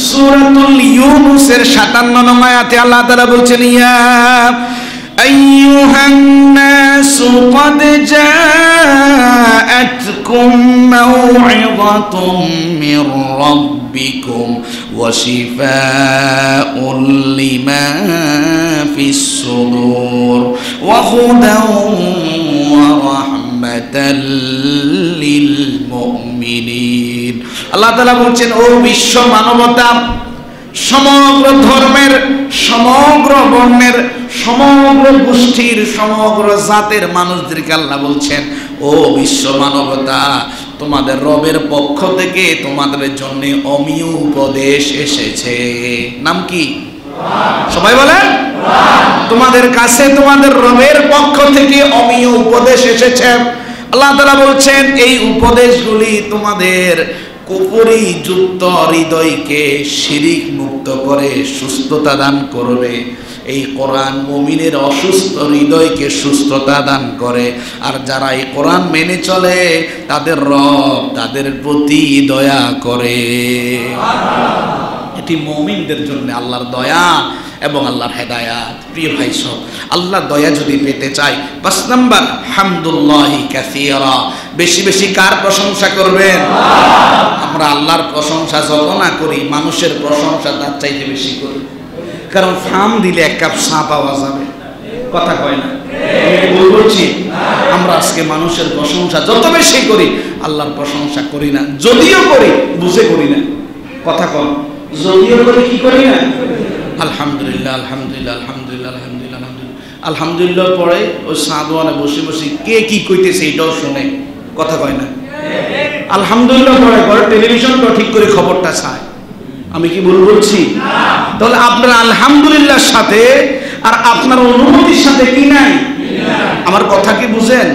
সূরাতুল ইউনূসের 57 নং আয়াতে আল্লাহ তাআলা বলছেন, ইয়া আইয়ুহান নাসু ক্বাদ জাআতকুম মাউইযাতুম মির রাব্বিকুম ওয়া শিফাউল লিমা ফিস সুদূর ওয়া হুদান ওয়া রাহমাতাল লিল মুমিনিন। আল্লাহ তাআলা বলছেন, ও বিশ্ব মানবতা, সমগ্র ধর্মের, সমগ্র বর্ণের, সমগ্র গোষ্ঠীর, সমগ্র জাতের মানুষদেরকে আল্লাহ বলছেন, ও বিশ্ব মানবতা, তোমাদের রবের পক্ষ থেকে তোমাদের জন্য অমীয় উপদেশ এসেছে। নাম কি? সবাই বলেন, তোমাদের কাছে তোমাদের রবের পক্ষ থেকে অমীয় উপদেশ এসেছে। আল্লাহ তাআলা বলছেন, এই উপদেশগুলি তোমাদের কুফরি যুক্ত হৃদয়কে শিরিক মুক্ত করে সুস্থতা দান করবে। এই কোরআন মুমিনের অসুস্থ হৃদয়কে সুস্থতা দান করে। আর যারা এই কোরআন মেনে চলে তাদের রব তাদের প্রতি দয়া করে। এটি মুমিনদের জন্য আল্লাহর দয়া এবং আল্লাহর হেদায়াত। প্রিয় ভাই সব, আল্লাহর দয়া যদি পেতে চাই, 5 নাম্বার, হামদুল্লাহি কাসীরা, বেশি বেশি কার প্রশংসা করবেন? আমরা আল্লাহর প্রশংসা যত না করি, মানুষের প্রশংসা তার চাইতে বেশি করি। কারণ ফার্ম দিলে 1 কাপ চা পাওয়া যাবে, কথা কয় না? আমি বলছি, আমরা আজকে মানুষের প্রশংসা যত বেশি করি, আল্লাহর প্রশংসা করি না। যদিও করি, বুঝে করি না, কথা কন। যদিও করি, কি করি না? আলহামদুলিল্লাহ আলহামদুলিল্লাহ আলহামদুলিল্লাহ আলহামদুলিল্লাহ আলহামদুলিল্লাহ আলহামদুলিল্লাহ পরে ওই সাদওয়ানে বসে বসে কে কি কইতেছে এটাও শুনে, কথা কয় না? আলহামদুলিল্লাহ পরে টেলিভিশনটা ঠিক করে খবরটা চায়। আমি কি ভুল বলছি? তাহলে আপনার আলহামদুলিল্লাহর সাথে আর আপনার অনুমতির সাথে কি নাই? আমার কথা কি বুঝেন?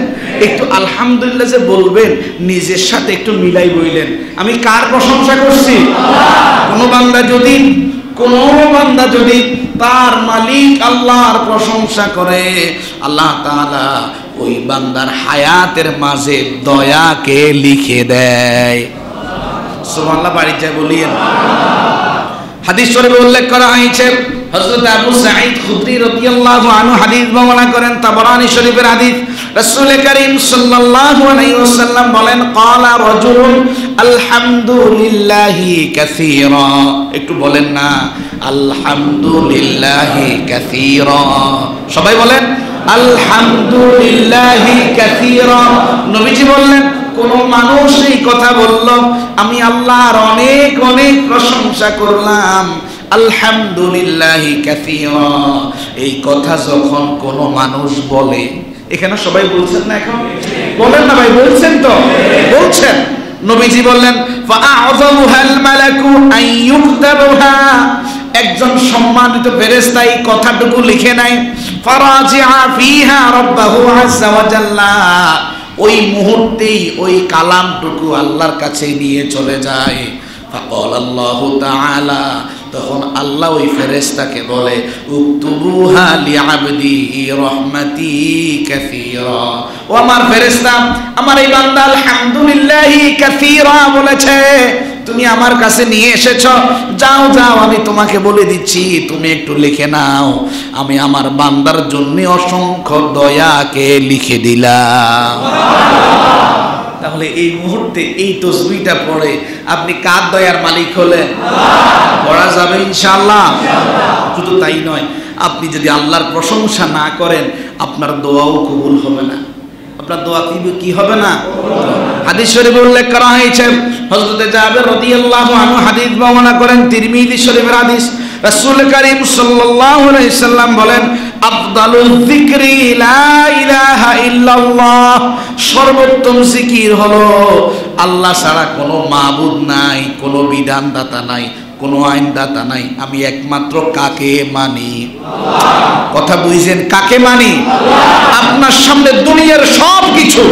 একটু আলহামদুলিল্লাহ যে বলবেন নিজের সাথে একটু মিলাই বইলেন, আমি কার প্রশংসা করছি? কোনো বান্দা যদি তার মালিক আল্লাহর প্রশংসা করে, আল্লাহ তাআলা ওই বান্দার হায়াতের মাঝে দয়াকে লিখে দেয়। সুবহানাল্লাহ, বাড়ি যায় বলিয়েন। হাদিস শরীফে উল্লেখ করা হয়েছে, হযরত আবু সাঈদ খুদরি রাদিয়াল্লাহু আনহু হাদিস বর্ণনা করেন, তাবরানী শরীফের হাদিস। রাসূল করিম সাল্লাল্লাহু আলাইহি ওয়াসাল্লাম বলেন, ক্বালা রাজুলুন আলহামদুলিল্লাহি কাসীরা। একটু বলেন না আলহামদুলিল্লাহি কাসীরা, সবাই বলেন আলহামদুলিল্লাহি কাসীরা। নবীজি বললেন, কোন মানুষ এই কথা বলল, আমি আল্লাহর অনেক অনেক প্রশংসা করলাম, আলহামদুলিল্লাহি কাসীরা, এই কথা যখন কোন মানুষ বলে, এখানে সবাই বলছেন না? এখন বলেন না ভাই, বলছেন তো? বলছেন। নবীজি বললেন, ফাআযাবুহাল মালাকু আইয়ুকতাবুহা, একজন সম্মানিত ফেরেশতা এই কথাটুকু লিখে নেয়, ফারাজিআ ফিহা রাব্বাহু আযজা ওয়া জাল্লা, ওই মুহূর্তেই ওই কালামটুকু আল্লাহর কাছে নিয়ে চলে যায়। ফাকাল আল্লাহু তাআলা, তখন আল্লাহ ওই ফেরেশতাকে বলে, উকতুবুহা লিআবদি রাহমাতি কাসীরা, ও আমার ফেরেশতা, আমার এই বান্দা আলহামদুলিল্লাহি কাসীরা বলেছে, তুমি আমার কাছে নিয়ে এসেছো, যাও যাও, আমি তোমাকে বলে দিচ্ছি, তুমি একটু লিখে নাও, আমি আমার বান্দার জন্য অসংখ্য দয়াকে লিখে দিলাম। তাহলে এই মুহূর্তে এই তাসবিহটা পড়ে আপনি কার দয়ার মালিক হলেন? পড়া যাবে ইনশাআল্লাহ। শুধু তাই নয়, আপনি যদি আল্লাহর প্রশংসা না করেন, আপনার দোয়াও কবুল হবে না। আপনার দোয়া কি হবে না? হাদিস শরীফে উল্লেখ করা হয়েছে, হযরত জাবের রাদিয়াল্লাহু আনহু হাদিস বর্ণনা করেন, তিরমিজি শরীফের হাদিস। রাসূল করিম সাল্লাল্লাহু আলাইহি সাল্লাম বলেন, আফদালুল যিকরি লা ইলাহা ইল্লাল্লাহ, সর্বোত্তম জিকির হলো আল্লাহ ছাড়া কোনো মাবুদ নাই, কোনো বিধানদাতা নাই, কোনো আইনদাতা নাই, আমি একমাত্র কাকে মানি? কথা বুঝছেন? কাকে মানি? আপনার সামনে দুনিয়ার সব কিছু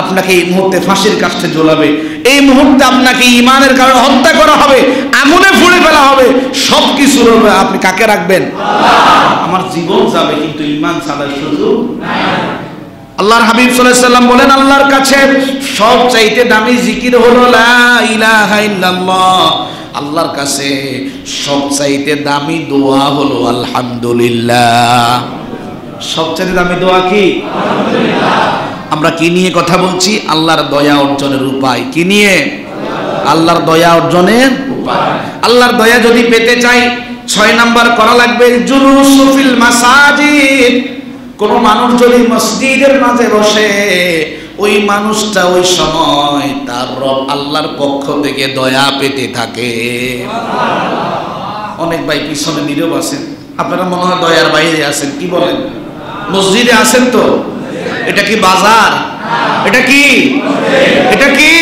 আপনাকে এই মুহূর্তে ফাঁসির কাছে ঝোলাবে, এই মুহূর্তে আপনাকে ঈমানের কারণে হত্যা করা হবে, আগুনে পুড়ে ফেলা হবে, সব কিছু হবে, আপনি কাকে রাখবেন? আমার জীবন যাবে, কিন্তু ঈমান ছাড়া সুযোগ নাই। আল্লাহর হাবিব সাল্লাল্লাহু আলাইহি ওয়াসাল্লাম বলেন, আল্লাহর কাছে সবচাইতে দামি জিকির হলো লা ইলাহা ইল্লাল্লাহ, আল্লাহর কাছে সবচাইতে দামি দোয়া হলো আলহামদুলিল্লাহ। সবচাইতে দামি দোয়া কি? আলহামদুলিল্লাহ। আমরা কি নিয়ে কথা বলছি? আল্লাহর দয়া অর্জনের উপায়। কি নিয়ে? আল্লাহর দয়া অর্জনের উপায়। আল্লাহর দয়া যদি পেতে চাই, 6 নাম্বার করা লাগবে জুলুসু ফিল মাসাজিদ। কোন মানুষ যদি মসজিদের মাঝে বসে, ওই মানুষটা ওই সময় তার রব আল্লাহর পক্ষ থেকে দয়া পেতে থাকে। অনেক ভাই পিছনে নীরব আছেন, আপনারা মনে হয় দয়ার বাইরে আছেন। কি বলেন? মসজিদে আছেন তো? এটা কি বাজার? এটা কি? এটা কি?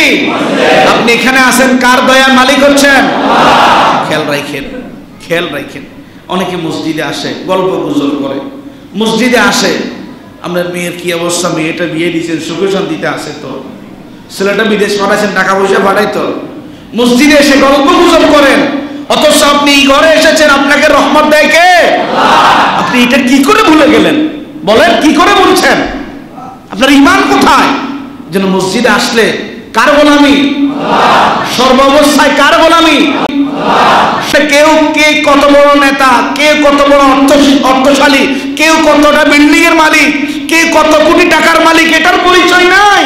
আপনি এখানে আছেন, কার দয়ার মালিক হচ্ছেন? খেয়াল রাখেন, খেয়াল রাখেন। অনেকে মসজিদে আসে, গল্প গুজব করে, মসজিদে আসে, আপনার মেয়ের কি অবস্থা, মেয়েটা বিয়ে দিয়েছেন, সুখে শান্তিতে আসে তো, ছেলেটা বিদেশ পাঠাচ্ছেন, টাকা পয়সা পাঠাই তো, মসজিদে এসে গল্প গুজব করেন, অথচ আপনি এই ঘরে এসেছেন, আপনাকে রহমত দেয় কে? আপনি এটা কি করে ভুলে গেলেন? বলেন, কি করে বলছেন? আপনার ঈমান কোথায়? যেন মসজিদে আসলে কার গোলামি? সর্বাবস্থায় কার গোলামি? কেউ কে কত বড় নেতা, কে কত বড় অর্থশালী, কেউ কতটা বিল্ডিং এর মালিক, কে কত কোটি টাকার মালিক, এটার পরিচয় নাই।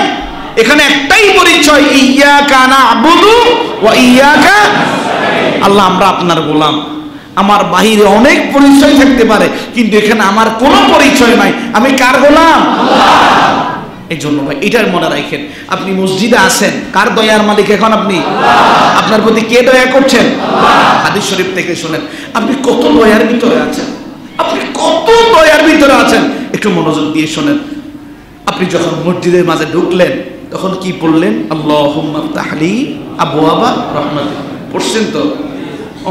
এখানে একটাই পরিচয়, ইয়্যাকা না'বুদু ওয়া ইয়্যাকা নাস্তাঈন। আল্লাহ, আমরা আপনার গোলাম। আমার বাহিরে অনেক পরিচয় থাকতে পারে, কিন্তু এখানে আমার কোনো পরিচয় নাই, আমি কার গোলাম? এই জন্য ভাই এটার মনে রাখেন, আপনি মসজিদে আছেন, কার দয়ার মালিক এখন আপনি? আপনার প্রতি কে দয়া করছেন? হাদিস শরীফ থেকে শুনেন, আপনি কত দয়ার ভিতরে আছেন, আপনি কত দয়ার ভিতরে আছেন, একটু মনোযোগ দিয়ে শোনেন। আপনি যখন মসজিদের মাঝে ঢুকলেন, তখন কি পড়লেন? আল্লাহুম্মা ফতাহলি আবওয়াবা রাহমাতিক। পড়ছেন তো?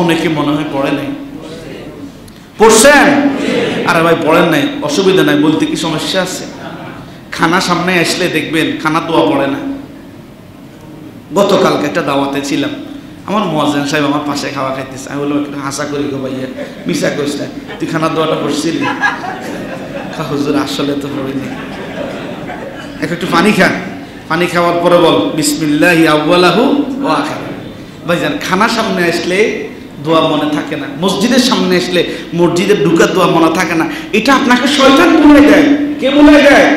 অনেকে মনে হয় পড়ে নাই। পড়ছেন? আরে ভাই পড়েন নাই, অসুবিধা নাই, বলতে কি সমস্যা আছে? খানা সামনে আসলে দেখবেন খানা দোয়া পড়ে না। গতকালকে একটা দাওয়াতে ছিলাম, আমার মুয়াজ্জিন সাহেব আমার পাশে খাওয়া খাইতেছে, আমি বললাম একটু হাসা করি গো ভাইয়া, মিশা করিস না, তুই খানার দোয়াটা পড়ছিলি? হুজুর আসলে তো পড়িনি। একটু পানি খা, পানি খাওয়ার পরে বল বিসমিল্লাহি আউয়ালাহু ওয়া আখিরাহু। ভাইজান খানা সামনে আসলে দোয়া মনে থাকে না, মসজিদের সামনে আসলে মসজিদের ঢুকা দোয়া মনে থাকে না, এটা আপনাকে শয়তান ভুলে দেয়। কে ভুলে দেয়?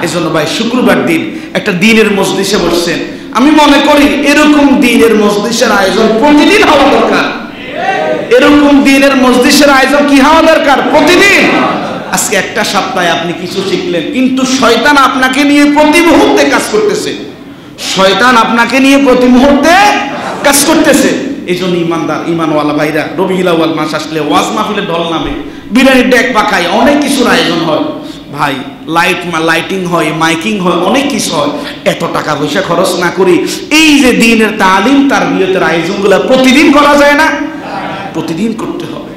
এই জন্য ভাই শুক্রবার দিন একটা দিনের মজলিসে বসছেন, আমি মনে করি এরকম দিনের মজলিসের আয়োজন প্রতিদিন হওয়া দরকার। এরকম দিনের মজলিসের আয়োজন কি হওয়া দরকার? প্রতিদিন। আজকে একটা সপ্তাহে আপনি কিছু শিখলেন, কিন্তু শয়তান আপনাকে নিয়ে প্রতি মুহূর্তে কাজ করতেছে। শয়তান আপনাকে নিয়ে প্রতি মুহূর্তে কাজ করতেছে। এই জন্য ইমানদার ইমানওয়ালা ভাইরা রবিউল আউয়াল মাস আসলে ওয়াজ মাহফিলে ঢল নামে, বিরিয়ানির ডেক পাকায়, অনেক কিছুর আয়োজন হয় ভাই, লাইটিং হয়, মাইকিং হয়, অনেক কিছু হয়। এত টাকা পয়সা খরচ না করি এই যে দিনের তালিম তারবিয়তের আয়োজনগুলো প্রতিদিন করা যায় না? প্রতিদিন করতে হবে,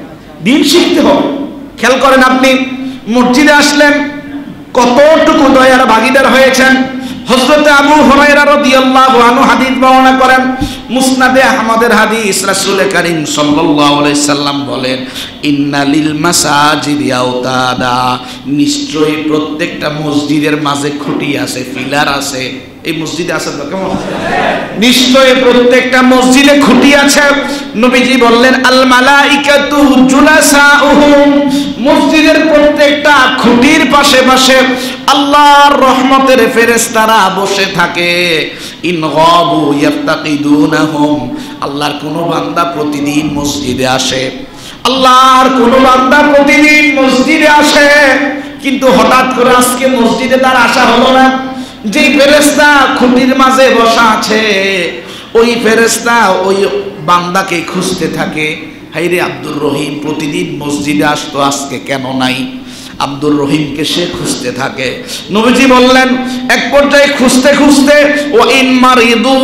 দিন শিখতে হবে। খেয়াল করেন, আপনি মসজিদে আসলেন, কতটুকু দয়ার ভাগীদার হয়েছেন। হযরত আবু হুরায়রা রাদিয়াল্লাহু আনহু হাদিস বর্ণনা করেন, মুসনাদে আহমদের হাদিস, রাসূল কারীম সাল্লাল্লাহু আলাইহি সাল্লাম বলেন, ইন্নালিল মাসাজিদি আওতাদা, নিশ্চয়ই প্রত্যেকটা মসজিদের মাঝে খুঁটি আছে, পিলার আছে। এই মসজিদে আছে তো কেমন? নিশ্চয়ই প্রত্যেকটা মসজিদে খুঁটি আছে। নবীজি বললেন, আল মালাইকাতু জুলাসাউহুম, মসজিদের প্রত্যেকটা খুঁটির পাশে পাশে আল্লাহর রহমতের ফেরেশতারা বসে থাকে। ইন গাবু ইয়াফতাকিদুনহুম, আল্লাহর কোন বান্দা প্রতিদিন মসজিদে আসে, আল্লাহর কোন বান্দা প্রতিদিন মসজিদে আসে, কিন্তু হঠাৎ করে আজকে মসজিদে তার আসা হলো না। যে ফেরেশতা খুঁটির মাঝে বসা আছে, ওই ফেরেশতা ওই বান্দাকে খুঁজতে থাকে, হাইরে আব্দুর রহিম প্রতিদিন মসজিদে আসতো, আজকে কেন নাই? আব্দুর রহিমকে সে খুঁজতে থাকে। নবীজি বললেন, এক পর্যায়ে খুঁজতে খুঁজতে ও ইন মারিদু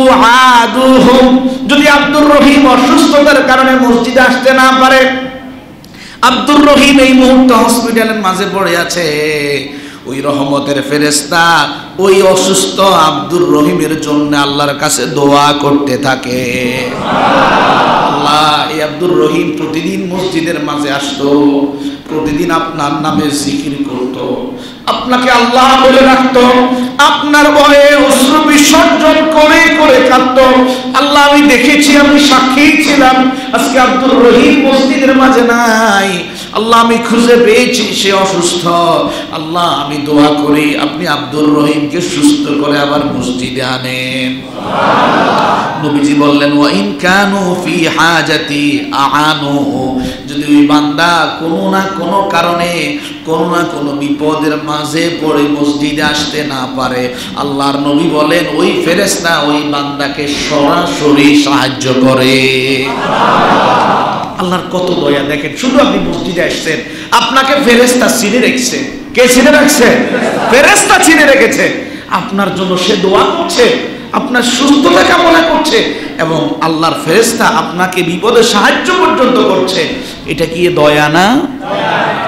আদুহুম, যদি আব্দুর রহিম অসুস্থতার কারণে মসজিদে আসতে না পারে, আব্দুর রহিম এই মুহূর্তে হসপিটালের মাঝে পড়ে আছে, ওই রহমতের ফেরেশতা ওই অসুস্থ আব্দুর রহিমের জন্য আল্লাহর কাছে দোয়া করতে থাকে। আল্লাহ, এই আব্দুর রহিম প্রতিদিন মসজিদের মাঝে আসতো, প্রতিদিন আপনার নামে জিকির করতো, আপনাকে আল্লাহ বলে রাখতো, আপনার ভয়ে অশ্রু বিসর্জন করে করে কাঁদতো। আল্লাহ, আমি দেখেছি, আমি সাক্ষী ছিলাম, আজকে আব্দুর রহিম মসজিদের মাঝে নাই। আল্লাহ, আমি খুঁজে পেয়েছি সে অসুস্থ। আল্লাহ, আমি দোয়া করি আপনি আব্দুর রহিমকে সুস্থ করে আবার মসজিদে আনেন। নবীজি বললেন, ওয়া ইন কানু ফি হাজাতি আআনুহু, যদি ওই বান্দা কোনো না কোনো কারণে কোনো না কোনো বিপদের মাঝে পড়ে মসজিদে আসতে না পারে, আল্লাহর নবী বলেন ওই ফেরেশতা ওই বান্দাকে সরাসরি সাহায্য করে। আল্লাহর কত দয়া দেখেন, শুধু আপনি মসজিদে আসছেন, আপনাকে ফেরেশতা চিনে রেখেছে। কে চিনে রাখছে? ফেরেশতা চিনে রেখেছে। আপনার জন্য সে দোয়া করছে, আপনার সুস্থতা কামনা করছে, এবং আল্লাহর ফেরেশতা আপনাকে বিপদে সাহায্য পর্যন্ত করছে। এটা কি দয়া না?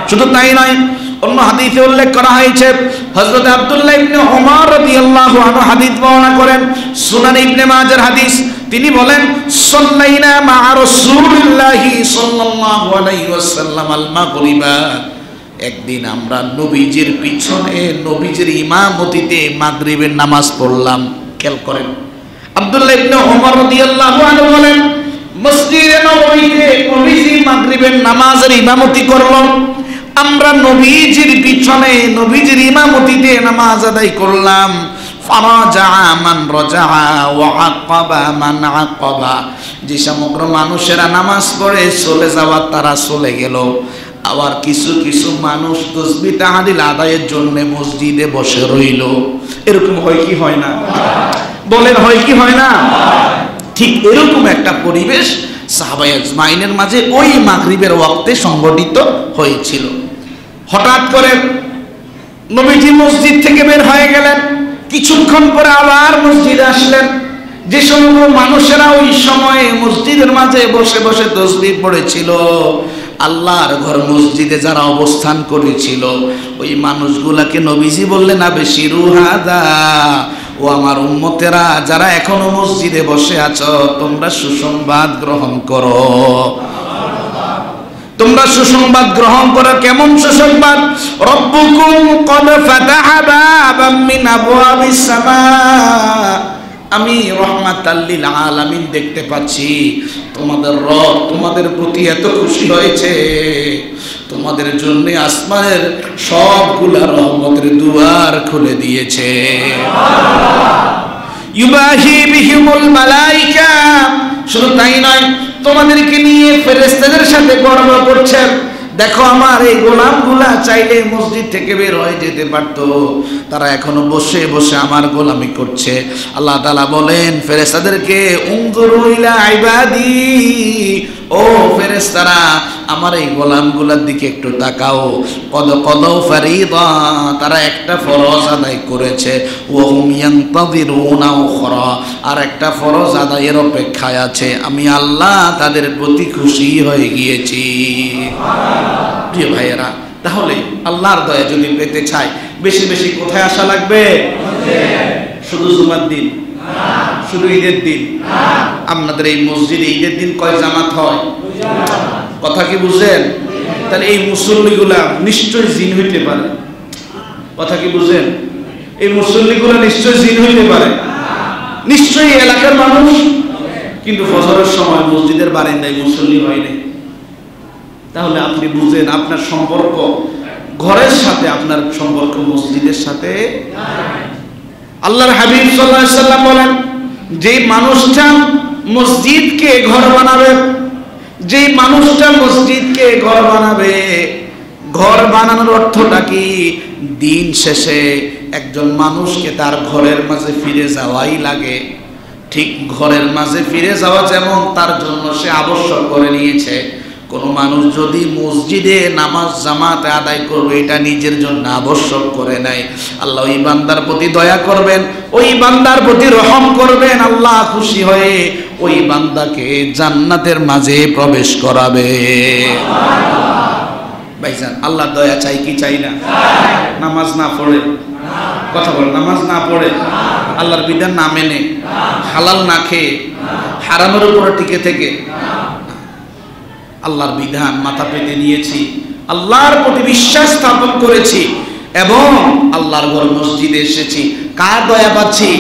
শুধু তাই নয়, অন্য হাদিসে উল্লেখ করা হয়েছে, হযরত আব্দুল্লাহ ইবনে ওমর রাদিয়াল্লাহু আনহু হাদিস বর্ণনা করেন, সুনান ইবনে মাজার হাদিস। তিনি বলেন, সাল্লাইনা মা রাসূলিল্লাহি সাল্লাল্লাহু আলাইহি ওয়াসাল্লাম আল মাগরিবা, একদিন আমরা নবীজির পিছনে নবীজির ইমামতিতে মাগরিবের নামাজ পড়লাম। খেয়াল করেন, আব্দুল্লাহ ইবনে ওমর রাদিয়াল্লাহু আনহু বলেন, মসজিদে নববীতে নবীজি মাগরিবের নামাজের ইমামতি করলেন, আমরা নবীজির পিছনে নবীজির ইমামতিতে নামাজ আদায় করলাম। ফারাজা মান রাজা ওয়া আকাবা মান আকাবা, যে সমগ্র মানুষেরা নামাজ পড়ে চলে যাওয়া তারা চলে গেল, আবার কিছু কিছু মানুষ তাসবিহ তাহলিল আদায়ের জন্য মসজিদে বসে রইল। এরকম হয় কি হয় না? বলেন, হয় কি হয় না? ঠিক এরকম একটা পরিবেশ সাহাবায়ে আজমাইনের মাঝে ওই মাগরিবের ওয়াক্তে সংঘটিত হয়েছিল। হঠাৎ করে নবীজি মসজিদ থেকে বের হয়ে গেলেন, কিছুক্ষণ পরে আবার মসজিদে আসলেন। যে সমস্ত মানুষেরা ওই সময়ে মসজিদের মাঝে বসে বসে তাসবিহ পড়েছিল, আল্লাহর ঘর মসজিদে যারা অবস্থান করেছিল ওই মানুষগুলাকে নবীজি বললেন আবেশিরু হাদা, ও আমার উম্মতেরা যারা এখনো মসজিদে বসে আছো তোমরা সুসংবাদ গ্রহণ করো, তোমরা সুসংবাদ গ্রহণ করো। কেমন সুসংবাদ? রব্বুকুম ক্বাদ ফাতাহা বাবাম মিন আবওয়াবিস সামা, আমি রহমাতাল লিল আলামিন দেখতে পাচ্ছি তোমাদের রব তোমাদের প্রতি এত খুশি হয়েছে, তোমাদের জন্য আসমানের সবগুলা রহমতের দুয়ার খুলে দিয়েছে। ইউবাহি বিহিমুল মালাইকা, শুধু তাই নয় তোমাদেরকে নিয়ে ফেরেশতাদের সাথে গর্ব করছেন। দেখো আমার এই গোলামগুলা চাইলে মসজিদ থেকে বের হয়ে যেতে পারতো, তারা এখনো বসে বসে আমার গোলামি করছে। আল্লাহ তাআলা বলেন ফেরেশতাদেরকে উনজুরু ইলা ইবাদি, ও ফেরেশতারা আমার এই গোলামগুলার দিকে একটু তাকাও। কদ কদাও ফারিদা, তারা একটা ফরজ আদায় করেছে। ওয়া হুম ইয়ানতাযিরুনা উখরা, আর একটা ফরজ আদায়ের অপেক্ষায় আছে। আমি আল্লাহ তাদের প্রতি খুশি হয়ে গিয়েছি। প্রিয় ভাইয়েরা, তাহলে আল্লাহর দয়া যদি পেতে চাই বেশি বেশি কোথায় আসা লাগবে? শুধু জুমার দিন, শুধু ঈদের দিন? আপনাদের এই মসজিদে ঈদের দিন কয় জামাত হয়? কথা কি বুঝেন? তাহলে এই মুসল্লিগুলা নিশ্চয় জিন হইতে পারে। কথা কি বুঝেন? এই মুসল্লিগুলা নিশ্চয় জিন হইতে পারে, নিশ্চয়ই এলাকার মানুষ, কিন্তু ফজরের সময় মসজিদের বারান্দায় মুসল্লি হয় নাই। তাহলে আপনি বুঝেন আপনার সম্পর্ক ঘরের সাথে, আপনার সম্পর্ক মসজিদের সাথে। আল্লাহর হাবিব সাল্লাল্লাহু আলাইহি সাল্লাম বলেন, যে মানুষটা মসজিদকে ঘর বানাবে, যে মানুষটা মসজিদকে ঘর বানাবে, ঘর বানানোর অর্থটা কি? দিন শেষে একজন মানুষকে তার ঘরের মাঝে ফিরে যাওয়াই লাগে। ঠিক ঘরের মাঝে ফিরে যাওয়া যেমন তার জন্য সে আবশ্যক করে নিয়েছে, কোন মানুষ যদি মসজিদে নামাজ জামাতে আদায় করবে এটা নিজের জন্য আবশ্যক করে নাই, আল্লাহ ওই বান্দার প্রতি দয়া করবেন, ওই বান্দার প্রতি রহম করবেন। আল্লাহ খুশি হয়ে ওই বান্দাকে জান্নাতের মাঝে প্রবেশ করাবে। ভাইজান, আল্লাহর দয়া চাই কি চাই না? নামাজ না পড়ে, কথা বল, নামাজ না পড়ে, আল্লাহর বিধান না মেনে, হালাল না খেয়ে, হারামের উপরে টিকে থেকে আল্লাহর বিধান মাথা পেতে নিয়েছি, আল্লাহর প্রতি বিশ্বাস স্থাপন করেছি এবং আল্লাহর ঘর মসজিদে এসেছি। কার দয়া পাচ্ছি?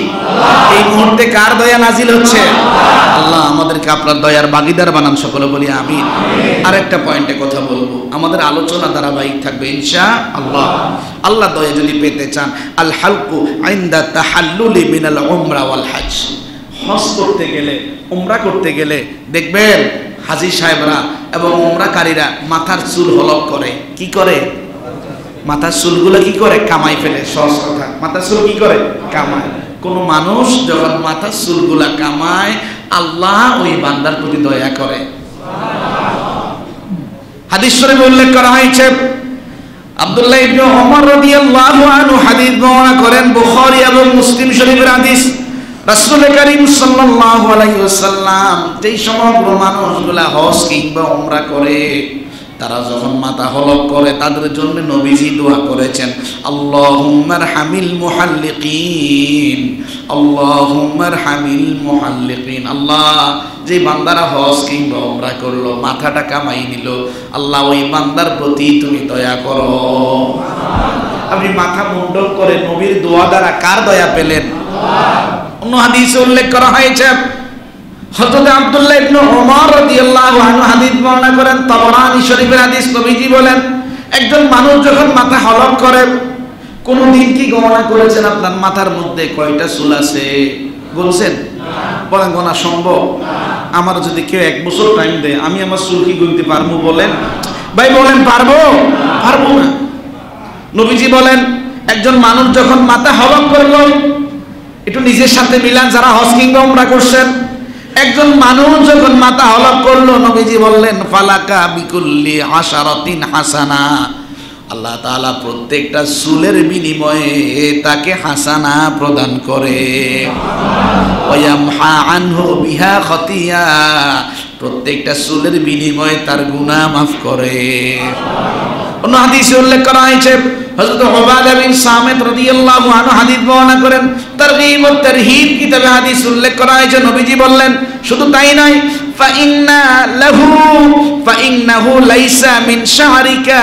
এই মুহূর্তে কার দয়া নাজিল হচ্ছে? আল্লাহ আমাদেরকে আপনার দয়ার ভাগীদার বানান, সকলে বলি আমিন। আরেকটা পয়েন্টে কথা বলবো, আমাদের আলোচনা ধারাবাহিক থাকবে ইনশাআল্লাহ। আল্লাহ দয়া যদি পেতে চান, আল হালকু ইনদা তাহাল্লুলি মিনাল উমরা ওয়াল হজ, হজ করতে গেলে, উমরা করতে গেলে দেখবেন হাজী সাহেবরা এবং উমরাকারীরা মাথার চুল হলক করে। কি করে? মাথার চুলগুলো কি করে? কামাই ফেলে। সহজ কথা, মাথার চুল কি করে? কামায়। কোন মানুষ যখন মাথার চুলগুলা কামায়, আল্লাহ ওই বান্দার প্রতি দয়া করে। হাদিস শরীফে উল্লেখ করা হয়েছে, আব্দুল্লাহ ইবনে ওমর রাদিয়াল্লাহু আনহু হাদিস বর্ণনা করেন, বুখারী এবং মুসলিম শরীফের হাদিস। রাসূল করিম সাল্লাল্লাহু আলাইহি ওয়াসাল্লাম যেই সমগ্র মানুষগুলা হজ কিংবা উমরা করে, তারা যখন মাথা হলক করে তাদের জন্য নবীজি দোয়া করেছেন, আল্লাহুম্মা আরহামিল মুহাল্লিকিন, আল্লাহুম্মা আরহামিল মুহাল্লিকিন। আল্লাহ, যে বান্দারা হজ কিংবা উমরা করলো, মাথাটা কামাই নিল, আল্লাহ ওই বান্দার প্রতি তুমি দয়া করো। আপনি মাথা মুন্ডন করে নবীর দোয়া দ্বারা কার দয়া পেলেন? অন্য হাদিসে উল্লেখ করা হয়েছে, হযরত আব্দুল্লাহ ইবনে ওমর রাদিয়াল্লাহু আনহু হাদিস বর্ণনা করেন, তাবরানী শরীফের হাদিস। নবীজি বলেন, একজন মানুষ যখন মাথা হলক করে, কোনদিন কি গণনা করেছেন আপনার মাথার মধ্যে কয়টা চুল আছে? বলছেন? বলেন গোনা সম্ভব? আমার যদি কেউ 1 বছর টাইম দেয়, আমি আমার চুল কি গুনতে পারবো? বলেন ভাই, বলেন পারবো? পারবো না। নবীজি বলেন, একজন মানুষ যখন মাথা হলক করলো, একটু নিজের সাথে মিলান যারা হজ কিংবা উমরা করছেন, একজন মানুষ যখন মাথা হলক করলো, নবীজি বললেন, ফালাকা বিকুল্লি আশারাতিন হাসানা, আল্লাহ তাআলা প্রত্যেকটা চুলের বিনিময়ে তাকে হাসানা প্রদান করে। ওয়ায়ামহা আনহু বিহা খতিয়া, প্রত্যেকটা চুলের বিনিময়ে তার গুনাহ মাফ করে। অন্য হাদিসে উল্লেখ করা হয়েছে, হযরত উবাদা বিন সামিত রাদিয়াল্লাহু আনহু হাদিস বর্ণনা করেন, তারগীব ও তারহিব কিতাবে হাদিস উল্লেখ করা হয়েছে, নবীজি বললেন শুধু তাই নয়, ফাইন্নাহু লাইসা মিন শাহরিকা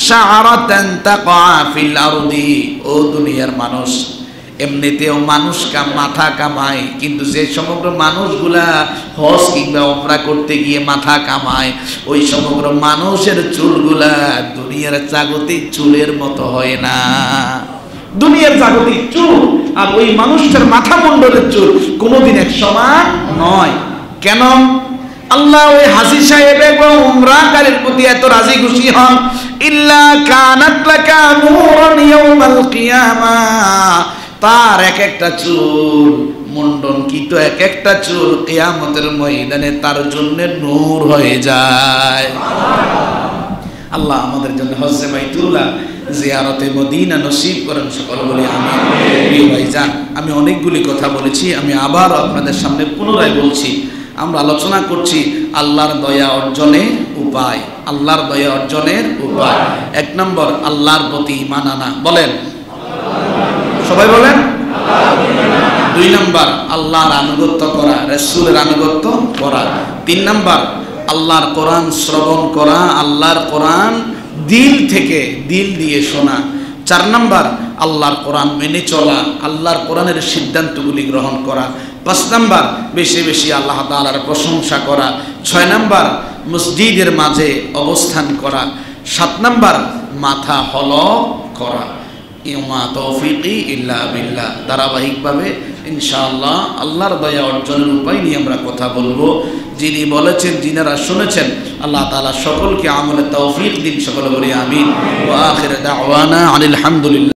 শা'রাতান তাকআ ফিল আরদি। ও দুনিয়ার মানুষ, এমনিতেও মানুষ মাথা কামায়, কিন্তু যে সমগ্র মানুষগুলা হজ কিংবা উমরা করতে গিয়ে মাথা কামায়, ওই সমগ্র মানুষের চুলগুলা দুনিয়ার জাগতিক চুলের মতো হয় না। দুনিয়ার জাগতিক চুল আর ওই মানুষটার মাথা মণ্ডলের চুল কোনোদিন এক সমান নয়। কেন? আল্লাহ ওই হাজী সাহেব এবং উমরাকারীর প্রতি এত রাজি খুশি হন, ইল্লা কানাত লাকা নূরান ইয়াউমাল কিয়ামাহ। তার এক একটা চুল মুন্ডনকৃত, এক একটা চুল কিয়ামতের ময়দানে তার জন্য নূর হয়ে যায়। আল্লাহ আমাদের জন্য হজ্জে বাইতুল্লাহ জিয়ারতে মদিনা নসিব করেন, সকল বলি আমিন। প্রিয় ভাইজান, আমি অনেকগুলি কথা বলেছি, আমি আবার আপনাদের সামনে পুনরায় বলছি। আমরা আলোচনা করছি আল্লাহর দয়া অর্জনের উপায়। আল্লাহর দয়া অর্জনের উপায় 1 নম্বর, আল্লাহর প্রতি ঈমান আনা। বলেন, সবাই বলেন। 2 নম্বর, আল্লাহর আনুগত্য করা, রাসূলের আনুগত্য করা। 3 নম্বর, আল্লাহর কোরআন শ্রবণ করা, আল্লাহর কোরআন দিল থেকে, দিল দিয়ে শোনা। 4 নম্বর, আল্লাহর কোরআন মেনে চলা, আল্লাহর কোরআনের সিদ্ধান্তগুলি গ্রহণ করা। 5 নম্বর, বেশি বেশি আল্লাহ তাআলার প্রশংসা করা। 6 নম্বর, মসজিদের মাঝে অবস্থান করা। 7 নম্বর, মাথা হলক করা। ইমা তৌফিকি ইল্লা বিল্লাহ। ধারাবাহিকভাবে ইনশাআল্লাহ আল্লাহর দয়া অর্জনের উপায় নিয়ে আমরা কথা বলবো। যিনি বলেছেন, যিনারা শুনেছেন, আল্লাহ তাআলা সকলকে আমলে তৌফিক দিন, সকলে বলি আমিন। ওয়া আখির দাওয়ানা আনিল হামদুলিল্লাহ।